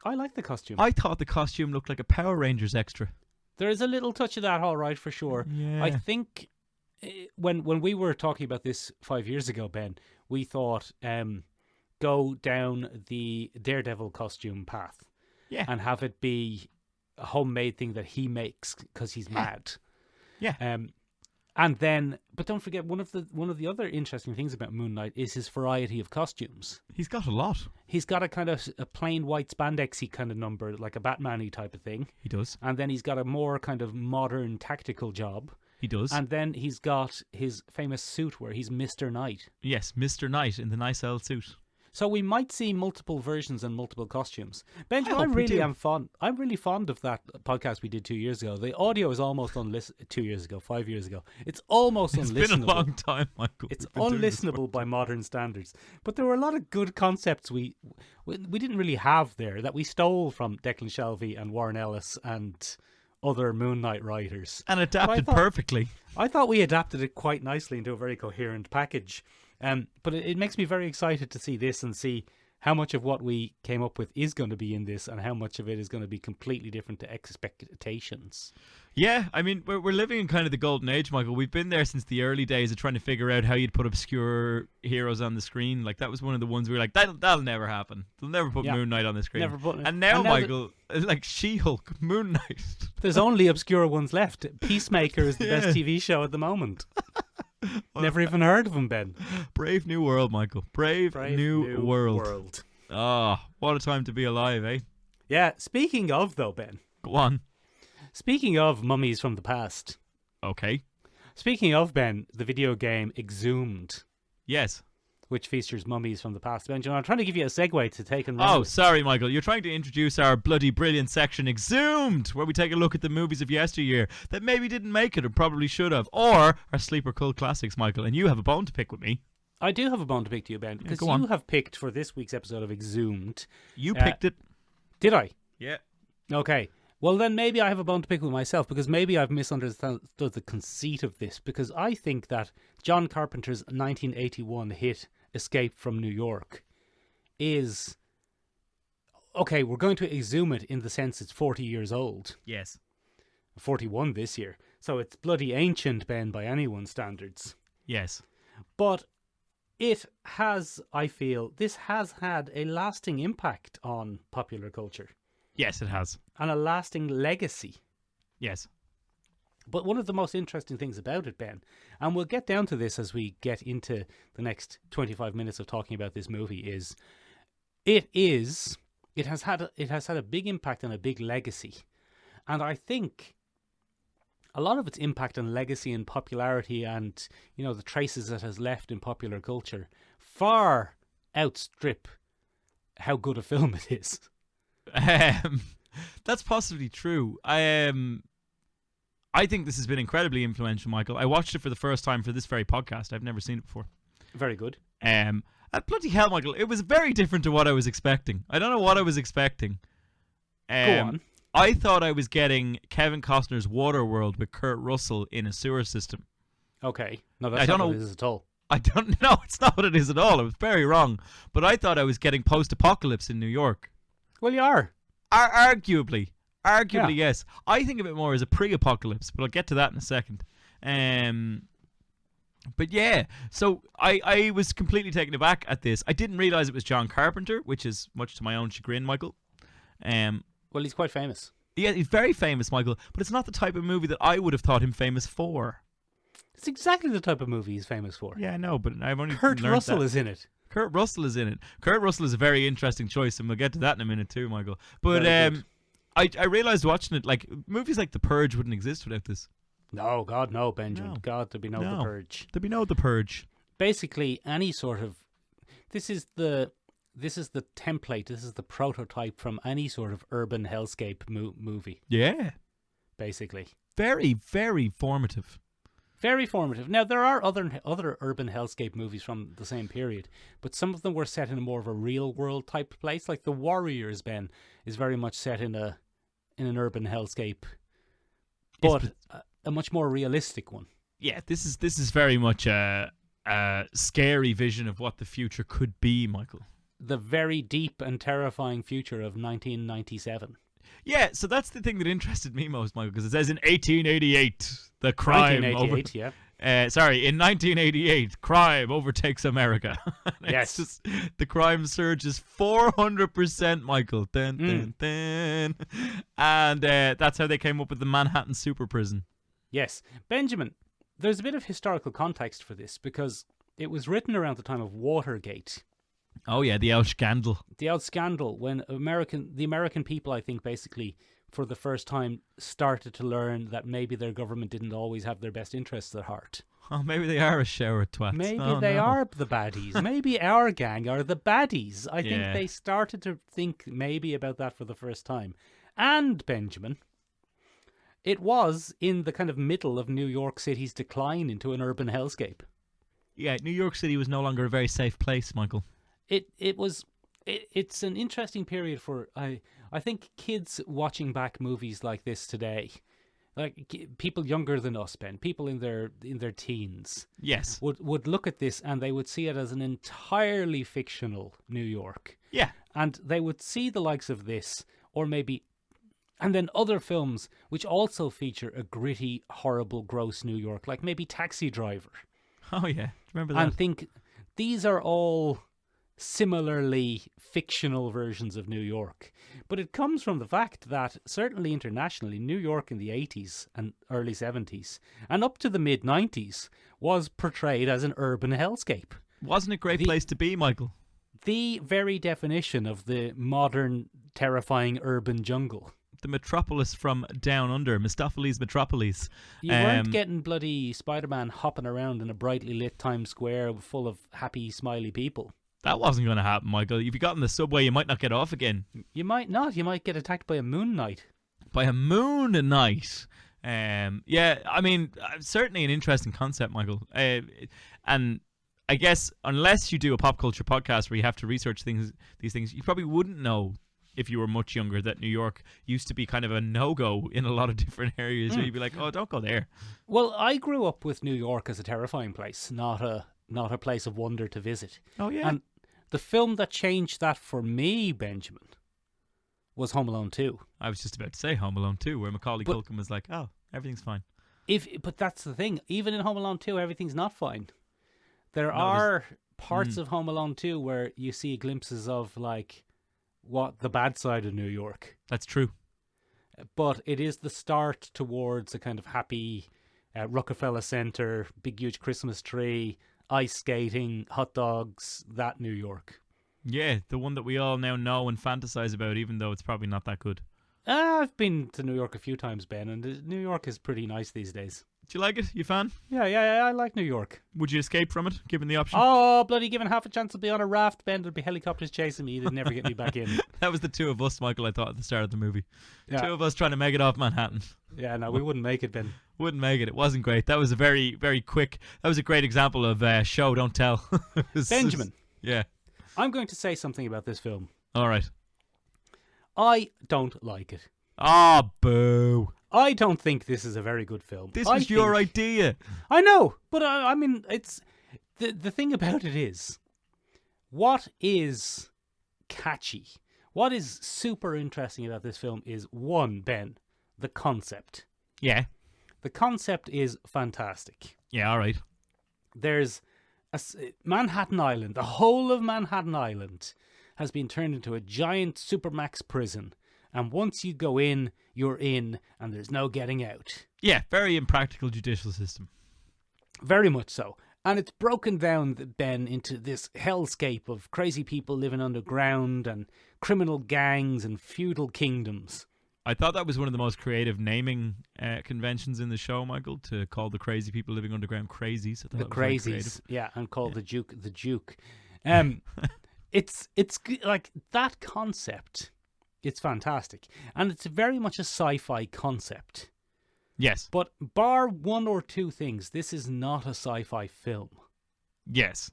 I like the costume. I thought the costume looked like a Power Rangers extra. There is a little touch of that, all right, for sure. Yeah. I think when we were talking about this 5 years ago, Ben, we thought go down the Daredevil costume path. Yeah. And have it be a homemade thing that he makes because he's mad. Yeah. And then, but don't forget, one of the other interesting things about Moon Knight is his variety of costumes. He's got a lot. He's got a kind of a plain white spandexy kind of number, like a Batman-y type of thing. He does. And then he's got a more kind of modern tactical job. He does. And then he's got his famous suit where he's Mr. Knight. Yes, Mr. Knight in the nice old suit. So we might see multiple versions and multiple costumes. Benjamin, I hope we do. I'm really fond of that podcast we did 2 years ago. The audio is almost 2 years ago, 5 years ago. It's almost It's unlistenable. been a long time, Michael. It's We've been doing this unlistenable by modern standards. But there were a lot of good concepts we didn't really have there that we stole from Declan Shelby and Warren Ellis and other Moon Knight writers. and adapted thought- perfectly. I thought we adapted it quite nicely into a very coherent package. But it makes me very excited to see this and see how much of what we came up with is going to be in this and how much of it is going to be completely different to expectations. Yeah, I mean, we're living in kind of the golden age, Michael. We've been there since the early days of trying to figure out how you'd put obscure heroes on the screen. Like, that was one of the ones we were like, that'll never happen. They'll never put Yeah. Moon Knight on the screen. Never put- and now, and now Michael, like She-Hulk, Moon Knight. There's only obscure ones left. Peacemaker is the Yeah. best TV show at the moment. Never even heard of him, Ben. Brave new world, Michael. Brave new world. Ah, what a time to be alive, eh? Yeah, speaking of, though, Ben. Go on. Speaking of mummies from the past. Okay. Speaking of, Ben, the video game Exhumed. Yes. which features mummies from the past. Benjamin, I'm trying to give you a segue to take and run Oh, with. sorry, Michael. You're trying to introduce our bloody brilliant section, Exhumed, where we take a look at the movies of yesteryear that maybe didn't make it or probably should have, or our sleeper cult classics, Michael. And you have a bone to pick with me. I do have a bone to pick to you, Ben, because go on. you have picked for this week's episode of Exhumed. You picked it. Did I? Yeah. Okay. Well, then maybe I have a bone to pick with myself, because maybe I've misunderstood the conceit of this, because I think that John Carpenter's 1981 hit Escape from New York is... Okay, we're going to exhume it in the sense it's 40 years old. Yes. 41 this year. So it's bloody ancient, Ben, by anyone's standards. Yes. But it has, I feel, this has had a lasting impact on popular culture. Yes, it has. And a lasting legacy. Yes. But one of the most interesting things about it, Ben, and we'll get down to this as we get into the next 25 minutes of talking about this movie, is it has had a big impact and a big legacy. And I think a lot of its impact and legacy and popularity and, you know, the traces it has left in popular culture far outstrip how good a film it is. That's possibly true. I think this has been incredibly influential, Michael. I watched it for the first time for this very podcast. I've never seen it before. Very good. Bloody hell, Michael. It was very different to what I was expecting. I don't know what I was expecting. Go on. I thought I was getting Kevin Costner's Waterworld with Kurt Russell in a sewer system. Okay. No, that's not what it is at all. I don't know. It's not what it is at all. I was very wrong. But I thought I was getting post-apocalypse in New York. Well, you are. Arguably, Yeah. yes. I think of it more as a pre-apocalypse, but I'll get to that in a second. But yeah, so I was completely taken aback at this. I didn't realise it was John Carpenter, which is much to my own chagrin, Michael. Well, he's quite famous. Yeah, he's very famous, Michael, but it's not the type of movie that I would have thought him famous for. It's exactly the type of movie he's famous for. Yeah, I know, but I've only Kurt learned Russell that. is in it. Kurt Russell is in it. Kurt Russell is a very interesting choice, and we'll get to that in a minute too, Michael. But Very good. I realised watching it, like, movies like The Purge wouldn't exist without this. No, God, no, Benjamin. No. God, there'd be no The Purge. There'd be no The Purge. Basically, any sort of... This is the template, this is the prototype from any sort of urban hellscape movie, Yeah. basically. Very, very formative. Very formative. Now, there are other urban hellscape movies from the same period, but some of them were set in more of a real-world type place. Like The Warriors, Ben, is very much set in an urban hellscape, but a much more realistic one. Yeah, this is very much a scary vision of what the future could be, Michael. The very deep and terrifying future of 1997. Yeah, so that's the thing that interested me most, Michael, because it says in 1888, the crime 1988, yeah. In 1988, crime overtakes America. Yes. Just, the crime surges 400%, Michael. Dun, dun, dun. And that's how they came up with the Manhattan super prison. Yes. Benjamin, there's a bit of historical context for this because it was written around the time of Watergate. Oh yeah, the out scandal. The out scandal when the American people, I think, basically for the first time started to learn that maybe their government didn't always have their best interests at heart. Oh, maybe they are a shower of twats. Maybe they are the baddies. Maybe our gang are the baddies. I think they started to think maybe about that for the first time. And, Benjamin, it was in the kind of middle of New York City's decline into an urban hellscape. Yeah, New York City was no longer a very safe place, Michael. It's an interesting period for I think kids watching back movies like this today, like people younger than us, Ben, people in their teens, yes, would look at this and they would see it as an entirely fictional New York. Yeah, and they would see the likes of this, or maybe, and then other films which also feature a gritty, horrible, gross New York, like maybe Taxi Driver. Oh yeah, remember that? And think these are all similarly fictional versions of New York. But it comes from the fact that, certainly internationally, New York in the 80s and early 70s, and up to the mid-90s, was portrayed as an urban hellscape. Wasn't it a great place to be, Michael? The very definition of the modern, terrifying urban jungle. the metropolis from down under, Mistopheles Metropolis. You weren't getting bloody Spider-Man hopping around in a brightly lit Times Square full of happy, smiley people. That wasn't going to happen, Michael. If you got in the subway, you might not get off again. You might not. You might get attacked by a moon knight. By a moon knight. Yeah, I mean, certainly an interesting concept, Michael. And I guess unless you do a pop culture podcast where you have to research these things, you probably wouldn't know if you were much younger that New York used to be kind of a no-go in a lot of different areas. Where you'd be like, oh, don't go there. Well, I grew up with New York as a terrifying place, not a place of wonder to visit. Oh, yeah. And the film that changed that for me, Benjamin, was Home Alone 2. I was just about to say Home Alone 2, where Macaulay Culkin was like, oh, everything's fine. But that's the thing. Even in Home Alone 2, everything's not fine. There are parts of Home Alone 2 where you see glimpses of, like, what the bad side of New York. That's true. But it is the start towards a kind of happy Rockefeller Center, big huge Christmas tree, ice skating, hot dogs, that New York. Yeah, the one that we all now know and fantasize about, even though it's probably not that good. I've been to New York a few times, Ben, and New York is pretty nice these days. Do you like it? You fan? Yeah, I like New York. Would you escape from it, given the option? Oh, bloody given half a chance to be on a raft, Ben, there'd be helicopters chasing me. They'd never get me back in. That was the two of us, Michael, I thought, at the start of the movie. Yeah. Two of us trying to make it off Manhattan. Yeah, no, we wouldn't make it, Ben. Wouldn't make it. It wasn't great. That was a very, very quick... That was a great example of show, don't tell. Benjamin. Yeah. I'm going to say something about this film. All right. I don't like it. Ah, boo. I don't think this is a very good film. This was your idea. I know, but I mean, it's the thing about it is, what is catchy, what is super interesting about this film is, one, Ben, the concept. Yeah. The concept is fantastic. Yeah, all right. There's Manhattan Island, the whole of Manhattan Island has been turned into a giant supermax prison. And once you go in, you're in, and there's no getting out. Yeah, very impractical judicial system. Very much so. And it's broken down, Ben, into this hellscape of crazy people living underground and criminal gangs and feudal kingdoms. I thought that was one of the most creative naming conventions in the show, Michael, to call the crazy people living underground crazies. The crazies, yeah, and call the Duke the Duke. It's like that concept. It's fantastic. And it's very much a sci-fi concept. Yes. But bar one or two things, this is not a sci-fi film. Yes.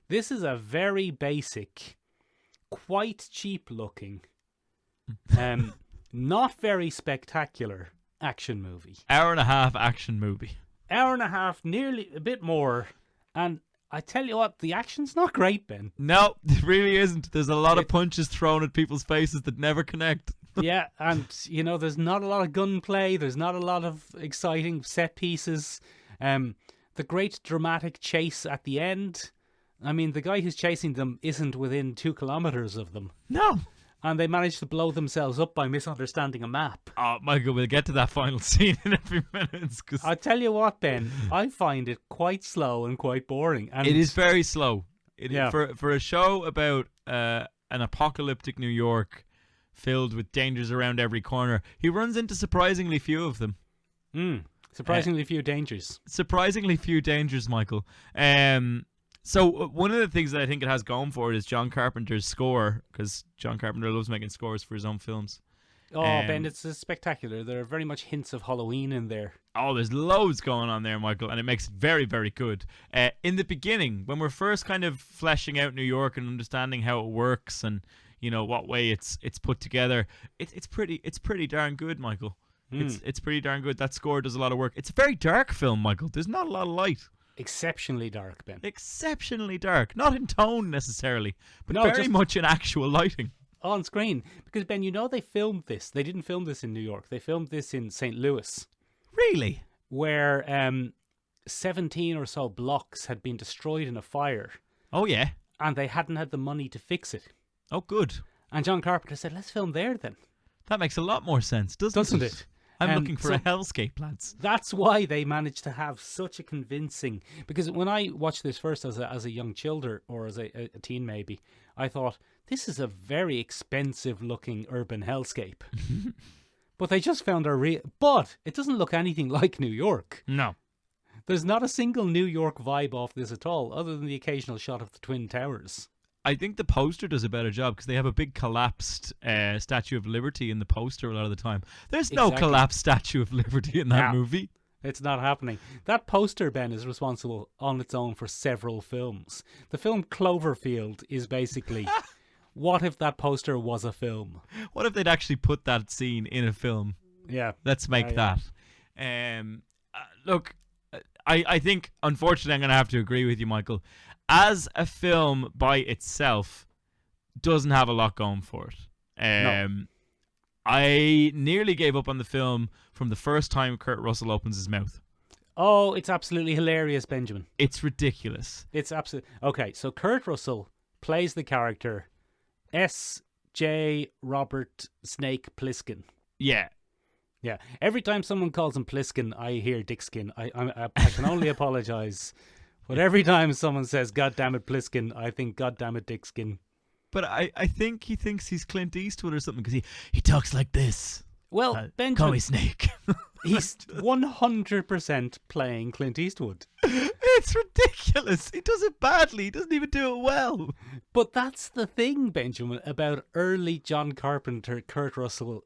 This is a very basic, quite cheap looking, not very spectacular action movie. Hour and a half action movie. Hour and a half, nearly a bit more. And I tell you what, the action's not great, Ben. No, it really isn't. There's a lot of punches thrown at people's faces that never connect. Yeah, and, you know, there's not a lot of gunplay. There's not a lot of exciting set pieces. The great dramatic chase at the end. I mean, the guy who's chasing them isn't within 2 kilometers of them. No. And they managed to blow themselves up by misunderstanding a map. Oh, Michael, we'll get to that final scene in a few minutes. Cause I tell you what, Ben, I find it quite slow and quite boring. And it is very slow. Yeah. For a show about an apocalyptic New York filled with dangers around every corner, he runs into surprisingly few of them. Surprisingly few dangers. Surprisingly few dangers, Michael. So one of the things that I think it has going for it is John Carpenter's score, because John Carpenter loves making scores for his own films. Oh, Ben, it's spectacular. There are very much hints of Halloween in there. Oh, there's loads going on there, Michael, and it makes it very, very good. In the beginning, when we're first kind of fleshing out New York and understanding how it works and, you know, what way it's put together, it's pretty darn good, Michael. It's pretty darn good. That score does a lot of work. It's a very dark film, Michael. There's not a lot of light. Exceptionally dark, Ben. Exceptionally dark. Not in tone necessarily, but No, very just much in actual lighting. on screen. Because, Ben, you know they filmed this. They didn't film this in New York. They filmed this in St. Louis. Really? Where 17 or so blocks had been destroyed in a fire. Oh, yeah. And they hadn't had the money to fix it. Oh, good. And John Carpenter said, let's film there then. That makes a lot more sense, doesn't it? I'm looking for a so hellscape, lads. That's why they managed to have such a convincing. Because when I watched this first as a young childer or as a teen, maybe, I thought this is a very expensive looking urban hellscape. But they just found but it doesn't look anything like New York. No. There's not a single New York vibe off this at all, other than the occasional shot of the Twin Towers. I think the poster does a better job because they have a big collapsed Statue of Liberty in the poster a lot of the time. There's no Exactly. collapsed Statue of Liberty in that No. movie. It's not happening. That poster, Ben, is responsible on its own for several films. The film Cloverfield is basically, what if that poster was a film? What if they'd actually put that scene in a film? Yeah. Let's make that. Look, I think, unfortunately, I'm going to have to agree with you, Michael. As a film by itself, doesn't have a lot going for it. No. I nearly gave up on the film from the first time Kurt Russell opens his mouth. Oh, it's absolutely hilarious, Benjamin. It's ridiculous. It's absolutely... Okay, so Kurt Russell plays the character S.J. Robert Snake Plissken. Yeah. Yeah. Every time someone calls him Pliskin, I hear Dickskin. I can only apologize. But every time someone says, God damn it, Pliskin, I think, God damn it, Dickskin. But I think he thinks he's Clint Eastwood or something because he talks like this. Well, Call Benjamin, me Snake. he's 100% playing Clint Eastwood. It's ridiculous. He does it badly. He doesn't even do it well. But that's the thing, Benjamin, about early John Carpenter, Kurt Russell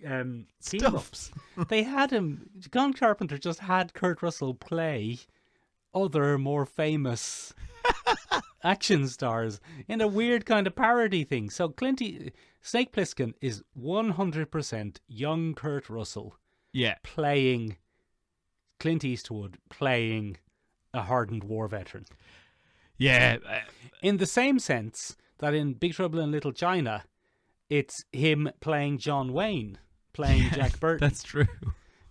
team-ups. They had him... John Carpenter just had Kurt Russell play other more famous action stars in a weird kind of parody thing. So Snake Plissken is 100% young Kurt Russell playing Clint Eastwood, playing a hardened war veteran. Yeah. In the same sense that in Big Trouble in Little China, it's him playing John Wayne, playing Jack Burton. That's true.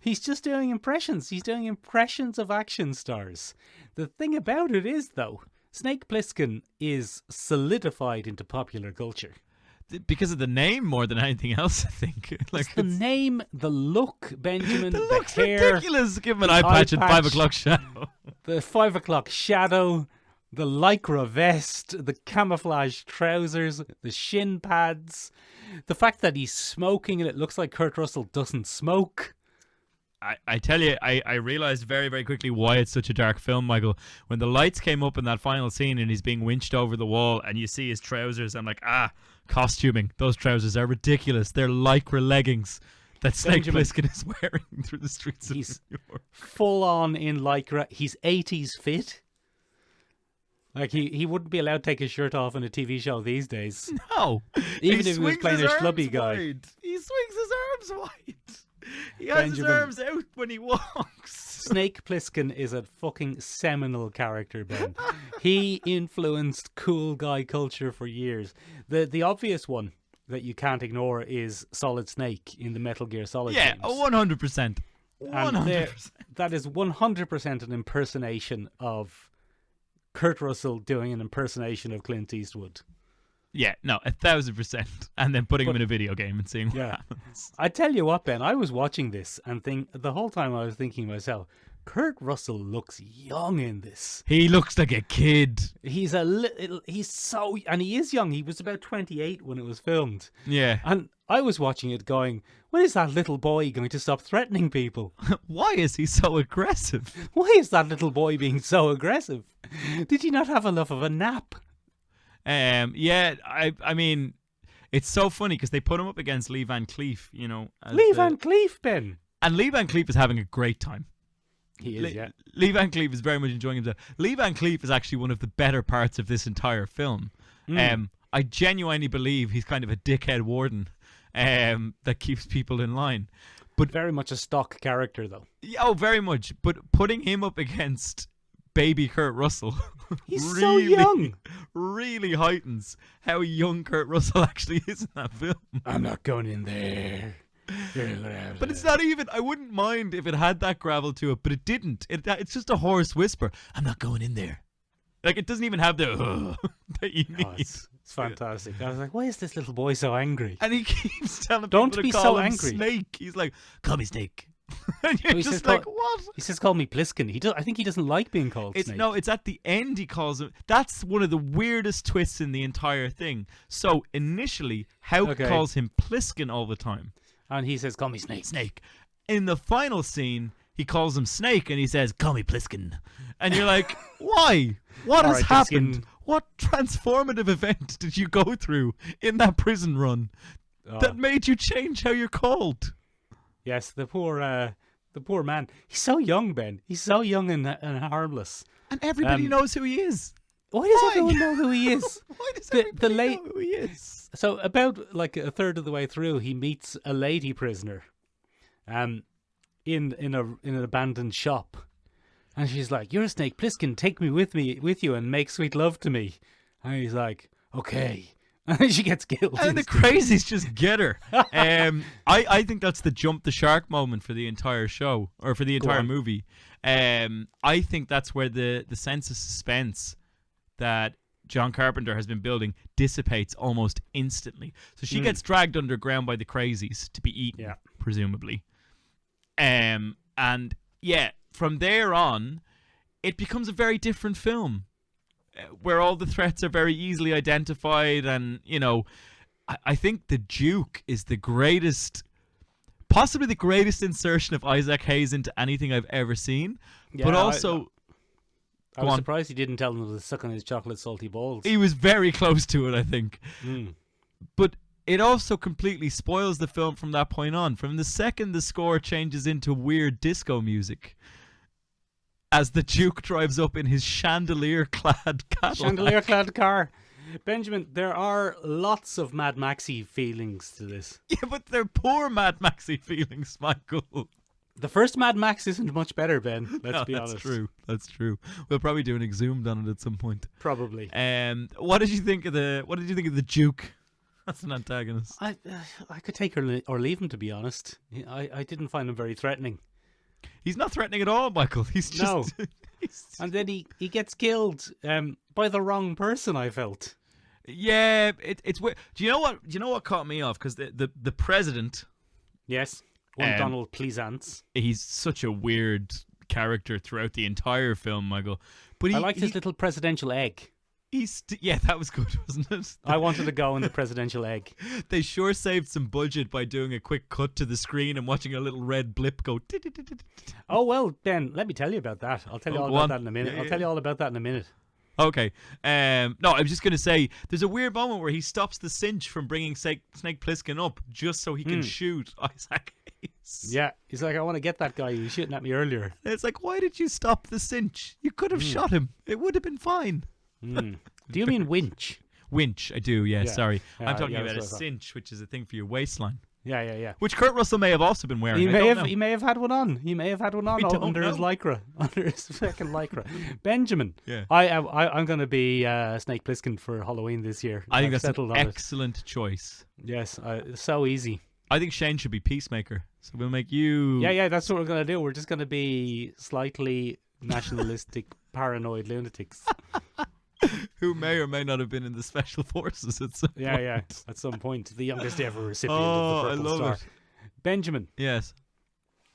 He's just doing impressions. He's doing impressions of action stars. The thing about it is, though, Snake Plissken is solidified into popular culture. Because of the name more than anything else, I think. It's the name, the look, Benjamin, the the look's hair. ridiculous. Give him an eye patch and 5 o'clock shadow. The 5 o'clock shadow, the lycra vest, the camouflage trousers, the shin pads, the fact that he's smoking and it looks like Kurt Russell doesn't smoke. I tell you, I realised very, very quickly why it's such a dark film, Michael. When the lights came up in that final scene and he's being winched over the wall and you see his trousers, I'm like, costuming. Those trousers are ridiculous. They're lycra leggings that Snake Plissken is wearing through the streets of New York. Full on in lycra. He's 80s fit. Like, he wouldn't be allowed to take his shirt off in a TV show these days. No. Even if he was playing a schlubby guy. Wide. He swings his arms wide. He has his arms out when he walks. Snake Plissken is a fucking seminal character, Ben. He influenced cool guy culture for years. The obvious one that you can't ignore is Solid Snake in the Metal Gear Solid games. 100%. 100%. That is 100% an impersonation of Kurt Russell doing an impersonation of Clint Eastwood. Yeah, no, 1,000%. And then putting him in a video game and seeing what happens. I tell you what, Ben, I was watching this and the whole time I was thinking to myself, Kurt Russell looks young in this. He looks like a kid. He's so, and he is young. He was about 28 when it was filmed. Yeah. And I was watching it going, when is that little boy going to stop threatening people? Why is he so aggressive? Why is that little boy being so aggressive? Did he not have enough of a nap? I mean, it's so funny because they put him up against Lee Van Cleef, you know. Lee Van Cleef, Ben. And Lee Van Cleef is having a great time. He is, yeah. Lee Van Cleef is very much enjoying himself. Lee Van Cleef is actually one of the better parts of this entire film. I genuinely believe he's kind of a dickhead warden that keeps people in line. But very much a stock character, though. Oh, very much. But putting him up against baby Kurt Russell, he's so young, really heightens how young Kurt Russell actually is in that film. I'm not going in there. But it's not even, I wouldn't mind if it had that gravel to it, but it didn't. It's just a hoarse whisper. I'm not going in there. Like, it doesn't even have the that you need. It's fantastic. I was like, why is this little boy so angry? And he keeps telling Don't people be to call so him angry. Snake. He's like, call me Snake. And you're He just says, like, what? He says, call me Pliskin. I think he doesn't like being called Snake. No, it's at the end he calls him. That's one of the weirdest twists in the entire thing. So initially, Houck calls him Pliskin all the time. And he says, call me Snake. Snake. In the final scene, he calls him Snake and he says, call me Pliskin. And you're like, why? What has happened? Pliskin. What transformative event did you go through in that prison run that made you change how you're called? Yes, the poor man. He's so young, Ben. He's so young and harmless. And everybody knows who he is. Why does everyone know who he is? Why does everybody know who he is? So about like a third of the way through, he meets a lady prisoner, in an abandoned shop, and she's like, "You're a Snake Plissken. Take me with you and make sweet love to me." And he's like, "Okay." And then she gets killed. And the crazies just get her. I think that's the jump the shark moment for the entire show, or for the entire movie. I think that's where the sense of suspense that John Carpenter has been building dissipates almost instantly. So she gets dragged underground by the crazies to be eaten, presumably. And yeah, from there on, it becomes a very different film, where all the threats are very easily identified. And, you know, I think the Duke is the greatest, possibly the greatest insertion of Isaac Hayes into anything I've ever seen. Yeah, but also... I was surprised he didn't tell him to suck on his chocolate salty balls. He was very close to it, I think. But it also completely spoils the film from that point on. From the second the score changes into weird disco music, as the Duke drives up in his chandelier-clad Cadillac. Chandelier-clad car. Benjamin, there are lots of Mad Maxy feelings to this. Yeah, but they're poor Mad Maxy feelings, Michael. The first Mad Max isn't much better, Ben. Let's be honest. That's true. That's true. We'll probably do an Exhumed on it at some point. Probably. What did you think of the Duke? That's an antagonist. I could take or leave him, to be honest. I didn't find him very threatening. He's not threatening at all, Michael. He's just... No. And then he gets killed by the wrong person, I felt. Yeah, it's weird. Do you know what caught me off? Because the president... Yes. Donald Pleasance. He's such a weird character throughout the entire film, Michael. But I liked his little presidential egg. That was good, wasn't it? I wanted to go in the presidential egg. They sure saved some budget by doing a quick cut to the screen and watching a little red blip go. Oh, well, Ben, let me tell you about that. I'll tell you all about that in a minute. I'll tell you all about that in a minute. Okay. No, I was just going to say, there's a weird moment where he stops the cinch from bringing Snake Plissken up just so he can shoot Isaac Hayes. Yeah, he's like, I want to get that guy who was shooting at me earlier. And it's like, why did you stop the cinch? You could have shot him. It would have been fine. Do you mean winch? Winch, I do, yeah. Sorry. Yeah, I'm talking yeah, about a that's what I thought. cinch, which is a thing for your waistline. Yeah. Which Kurt Russell may have also been wearing. He may have had one on. He may have had one on under his lycra, under his second lycra. Benjamin, yeah. I'm going to be Snake Plissken for Halloween this year. I think that's an excellent choice. Yes, it's so easy. I think Shane should be Peacemaker. So we'll make you... Yeah, that's what we're going to do. We're just going to be slightly nationalistic, paranoid lunatics. Who may or may not have been in the special forces at some point. Yeah, at some point. The youngest ever recipient of the Purple Star. It. Benjamin. Yes.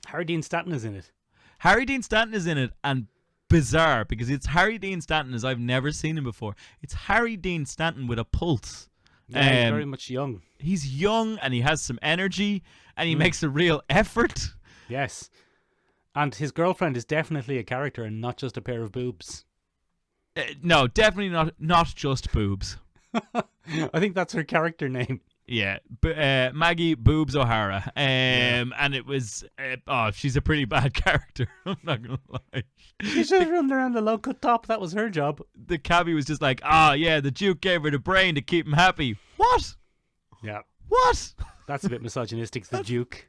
Harry Dean Stanton is in it. Harry Dean Stanton is in it, and bizarre, because it's Harry Dean Stanton as I've never seen him before. It's Harry Dean Stanton with a pulse. Yeah, he's very much young. He's young, and he has some energy, and he makes a real effort. Yes. And his girlfriend is definitely a character and not just a pair of boobs. No, definitely not just boobs. I think that's her character name. Yeah, Maggie Boobs O'Hara. And it was, she's a pretty bad character. I'm not going to lie. She just running around the low-cut top. That was her job. The cabbie was just like, the Duke gave her the brain to keep him happy. What? Yeah. What? That's a bit misogynistic, the Duke.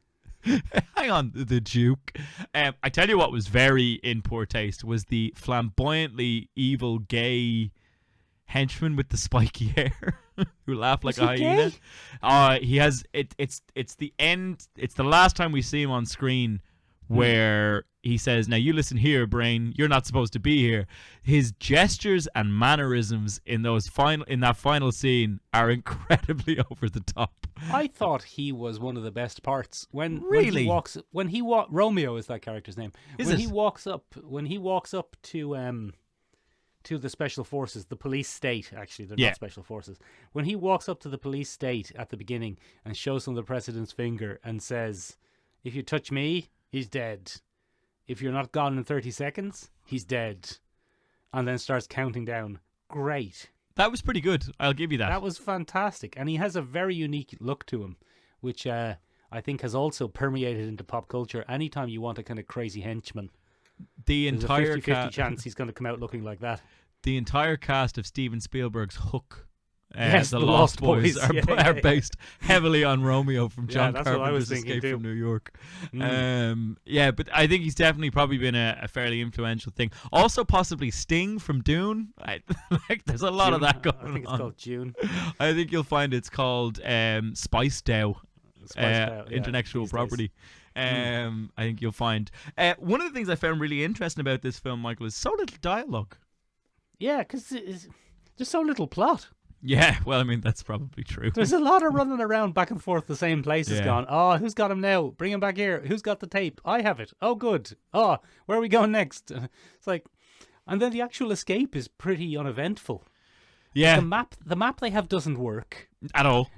Hang on, the Duke. I tell you what was very in poor taste was the flamboyantly evil gay henchman with the spiky hair who laughed like a hyena. He has it's the end. It's the last time we see him on screen where he says, now you listen here, brain, you're not supposed to be here. His gestures and mannerisms in that final scene are incredibly over the top. I thought he was one of the best parts. Really? Romeo is that character's name. Is when it? he walks up to the special forces, the police state, actually, they're not special forces. When he walks up to the police state at the beginning and shows them the president's finger and says, if you touch me, he's dead. If you're not gone in 30 seconds, he's dead. And then starts counting down. Great. That was pretty good. I'll give you that. That was fantastic. And he has a very unique look to him, which I think has also permeated into pop culture. Anytime you want a kind of crazy henchman, there's a 50-50 chance he's going to come out looking like that. The entire cast of Steven Spielberg's Hook, yes, the Lost Boys, are based heavily on Romeo from John Carpenter's Escape from New York. But I think he's definitely probably been a fairly influential thing. Also, possibly Sting from Dune. There's a lot of that going on. I think it's called Dune. I think you'll find it's called Spice Dow. Intellectual property. I think you'll find one of the things I found really interesting about this film, Michael, is so little dialogue. Yeah, because there's so little plot. Yeah, well, I mean, that's probably true. There's a lot of running around back and forth the same places going, oh, who's got him now? Bring him back here. Who's got the tape? I have it. Oh, good. Oh, where are we going next? It's like, and then the actual escape is pretty uneventful. Yeah. The map they have doesn't work. At all.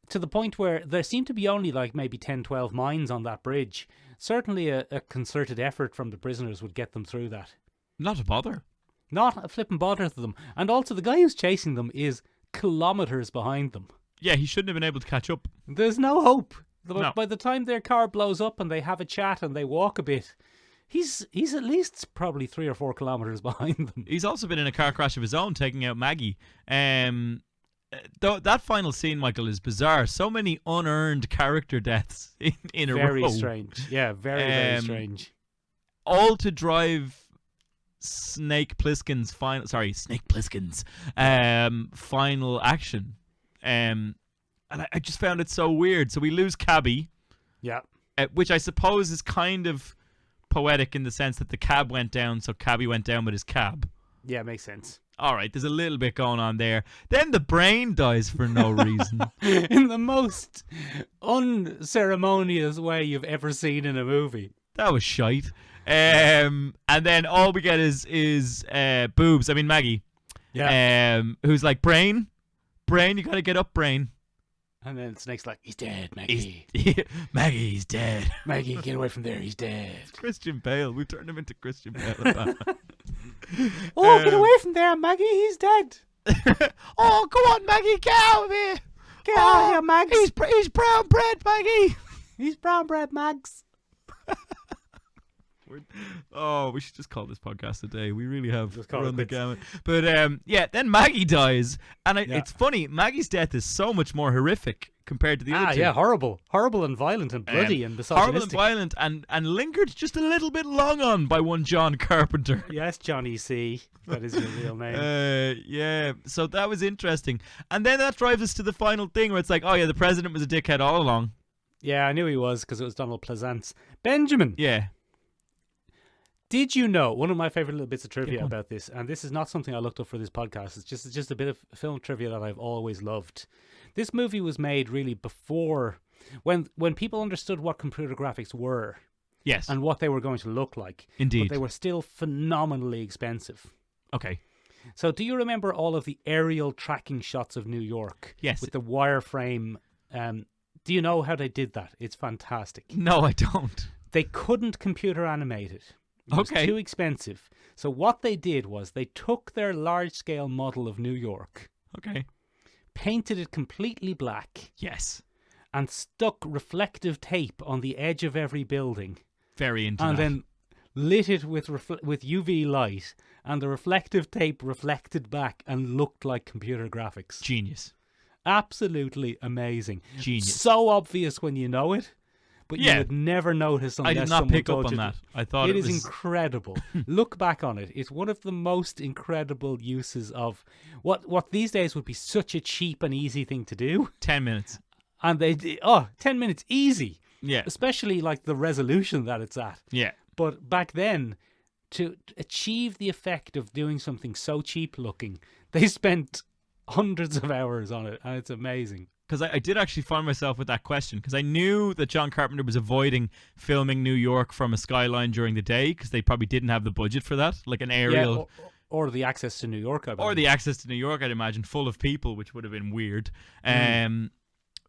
To the point where there seem to be only like maybe 10, 12 mines on that bridge. Certainly a concerted effort from the prisoners would get them through that. Not a bother. Not a flipping bother to them. And also the guy who's chasing them is kilometres behind them. Yeah, he shouldn't have been able to catch up. There's no hope. No. By the time their car blows up and they have a chat and they walk a bit, he's at least probably 3 or 4 kilometres behind them. He's also been in a car crash of his own, taking out Maggie. Though that final scene, Michael, is bizarre. So many unearned character deaths in a row. Very strange. Yeah, very strange. All to drive Snake Plissken's final action. And I just found it so weird. So we lose Cabby. Yeah. Which I suppose is kind of poetic in the sense that the cab went down, so Cabby went down with his cab. Yeah, makes sense. All right, there's a little bit going on there. Then the brain dies for no reason. In the most unceremonious way you've ever seen in a movie. That was shite. And then all we get is Boobs. I mean Maggie. Yeah. Who's like, Brain, you gotta get up, Brain. And then Snake's like, he's dead, Maggie. Maggie, he's dead. Maggie, get away from there, he's dead. It's Christian Bale. We turned him into Christian Bale. Get away from there, Maggie, he's dead. Oh, go on, Maggie, get out of here. Get out of here, Mags. He's brown bread, Maggie. He's brown bread, Mags. We should just call this podcast a day. We really have run the quits. gamut. But then Maggie dies, and it's funny. Maggie's death is so much more horrific compared to the other two. Yeah, horrible and violent and bloody and misogynistic. Horrible and violent and lingered just a little bit long on by one John Carpenter. Yes, Johnny C. That is your real name. Yeah. So that was interesting, and then that drives us to the final thing where it's like, oh yeah, the president was a dickhead all along. Yeah, I knew he was because it was Donald Pleasance. Benjamin. Yeah. Did you know, one of my favourite little bits of trivia about this, and this is not something I looked up for this podcast, it's just a bit of film trivia that I've always loved. This movie was made really before, when people understood what computer graphics were. Yes. And what they were going to look like. Indeed. But they were still phenomenally expensive. Okay. So do you remember all of the aerial tracking shots of New York? Yes. With the wireframe. Do you know how they did that? It's fantastic. No, I don't. They couldn't computer animate it. It was too expensive. So what they did was they took their large-scale model of New York. Okay. Painted it completely black. Yes. And stuck reflective tape on the edge of every building. Very into and that. And then lit it with UV light. And the reflective tape reflected back and looked like computer graphics. Genius. Absolutely amazing. Genius. So obvious when you know it. But you would never notice unless I did not someone pick up told on you. that. I thought it was incredible. Look back on it. It's one of the most incredible uses of what these days would be such a cheap and easy thing to do. 10 minutes. And 10 minutes easy. Yeah. Especially like the resolution that it's at. Yeah. But back then, to achieve the effect of doing something so cheap looking, they spent hundreds of hours on it, and it's amazing. Because I did actually find myself with that question, because I knew that John Carpenter was avoiding filming New York from a skyline during the day, because they probably didn't have the budget for that, like an aerial. Yeah, or the access to New York, I believe. Or the access to New York, I'd imagine, full of people, which would have been weird.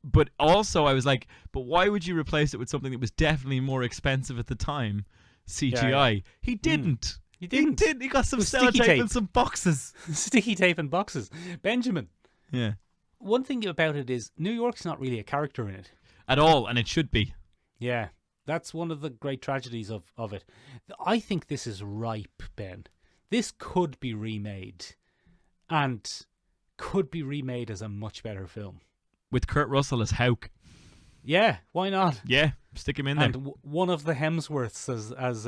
But also, I was like, but why would you replace it with something that was definitely more expensive at the time? CGI. Yeah. He didn't. He didn't. He got some Sticky sellotape tape. and some boxes. Sticky tape and boxes. Benjamin, Yeah. one thing about it is New York's not really a character in it. At all, and it should be. Yeah, that's one of the great tragedies of it. I think this is ripe, Ben. This could be remade, and could be remade as a much better film. With Kurt Russell as Houck. Yeah, why not? Yeah, stick him in there. And one of the Hemsworths as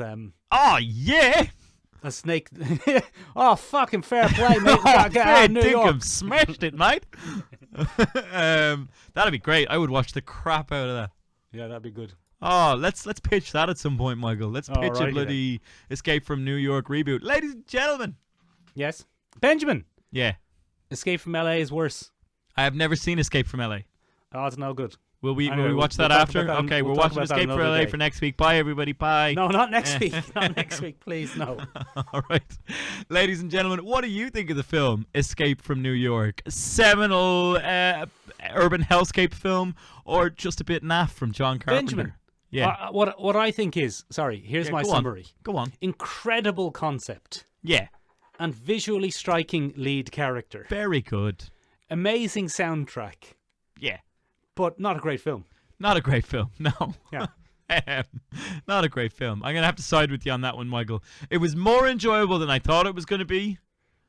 Oh, yeah! a snake. Oh, fucking fair play, mate. Oh, Get out of New Dinkum York. smashed it, mate. That'd be great. I would watch the crap out of that. Yeah, that'd be good. Oh, let's pitch that at some point, Michael. Let's pitch a Alrighty bloody Escape from New York reboot. Ladies and gentlemen. Yes, Benjamin. Yeah. Escape from LA is worse. I have never seen Escape from LA. Oh, it's no good. Will we Anyway, watch we'll that talk after? about that Okay, we'll we're talk watching about that Escape from another LA day. for next week. Bye, everybody. Bye. No, not next week. Not next week, please. No. All right. Ladies and gentlemen, what do you think of the film Escape from New York? Seminal urban hellscape film, or just a bit naff from John Carpenter? Benjamin. Yeah. What I think is, sorry, here's Yeah, my go on. summary. Go on. Incredible concept Yeah. and visually striking lead character. Very good. Amazing soundtrack, Yeah. but not a great film. Not a great film. No. Yeah. Not a great film. I'm going to have to side with you on that one, Michael. It was more enjoyable than I thought it was going to be,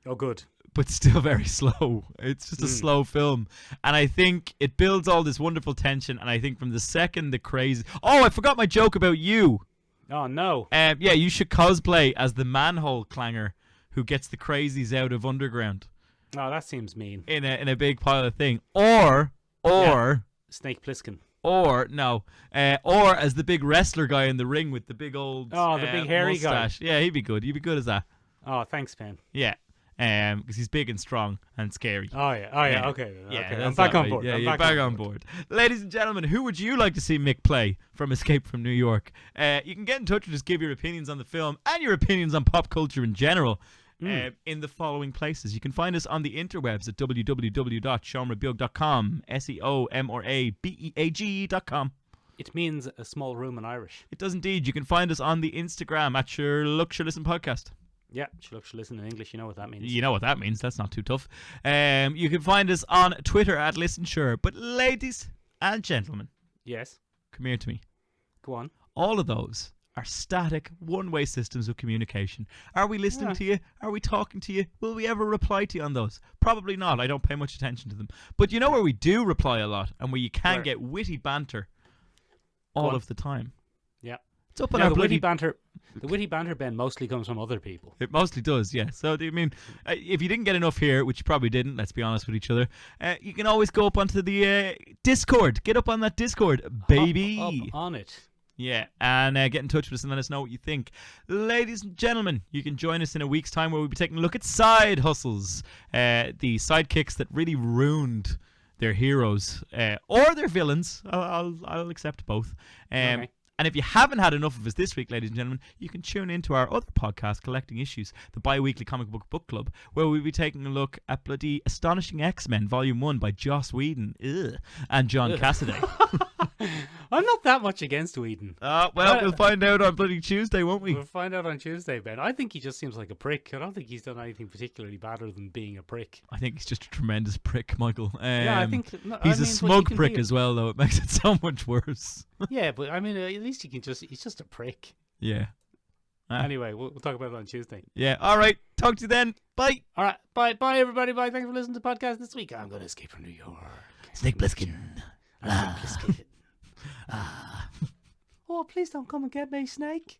Oh, good. but still very slow. It's just a slow film. And I think it builds all this wonderful tension. And I think from the second the crazy... Oh, I forgot my joke about you. Oh, no. Yeah, you should cosplay as the manhole clanger who gets the crazies out of underground Oh, that seems mean. in a big pile of thing. Or Snake Plissken. or as the big wrestler guy in the ring with the big old Oh, the big hairy guy. mustache. Yeah, he'd be good. You'd be good as that. Oh, thanks, Ben. Yeah. Because he's big and strong and scary. Oh, yeah. Yeah. Okay. Yeah, Okay. that's I'm back that on way. board. Yeah, I'm you're back on board. Ladies and gentlemen, who would you like to see Mick play from Escape from New York? You can get in touch with us, give your opinions on the film and your opinions on pop culture in general in the following places. You can find us on the interwebs at www.seomrabeag.com, SEOMRABEAG.com. It means a small room in Irish. It does indeed. You can find us on the Instagram at Sure Listen Podcast. Yeah, should listen in English. You know what that means. You know what that means. That's not too tough. You can find us on Twitter at ListenSure. But ladies and gentlemen, Yes. come here to me. Go on. All of those are static, one-way systems of communication. Are we listening to you? Are we talking to you? Will we ever reply to you on those? Probably not. I don't pay much attention to them. But you know where we do reply a lot and where you can Where? get witty banter all on. of the time. Yeah. It's up on Now, our the bloody... witty banter, Ben, mostly comes from other people. It mostly does, yeah. So, I mean, if you didn't get enough here, which you probably didn't, let's be honest with each other, you can always go up onto the Discord. Get up on that Discord, baby. Up on it. Yeah, and get in touch with us and let us know what you think. Ladies and gentlemen, you can join us in a week's time where we'll be taking a look at side hustles, the sidekicks that really ruined their heroes or their villains. I'll accept both. Okay. And if you haven't had enough of us this week, ladies and gentlemen, you can tune into our other podcast, Collecting Issues, the bi-weekly comic book club, where we'll be taking a look at bloody Astonishing X-Men Volume 1 by Joss Whedon and John Cassaday. I'm not that much against Whedon. Well, we'll find out on bloody Tuesday, won't we? We'll find out on Tuesday, Ben. I think he just seems like a prick. I don't think he's done anything particularly bad other than being a prick. I think he's just a tremendous prick, Michael. Yeah, I think he's a smug prick as well, though. It makes it so much worse. Yeah, but I mean, at least he's just a prick. Yeah. Anyway, we'll talk about it on Tuesday. Yeah. All right. Talk to you then. Bye. All right. Bye, everybody. Bye. Thanks for listening to the podcast this week. I'm going to escape from New York. Snake Plissken. Snake Plissken. Oh, please don't come and get me, Snake.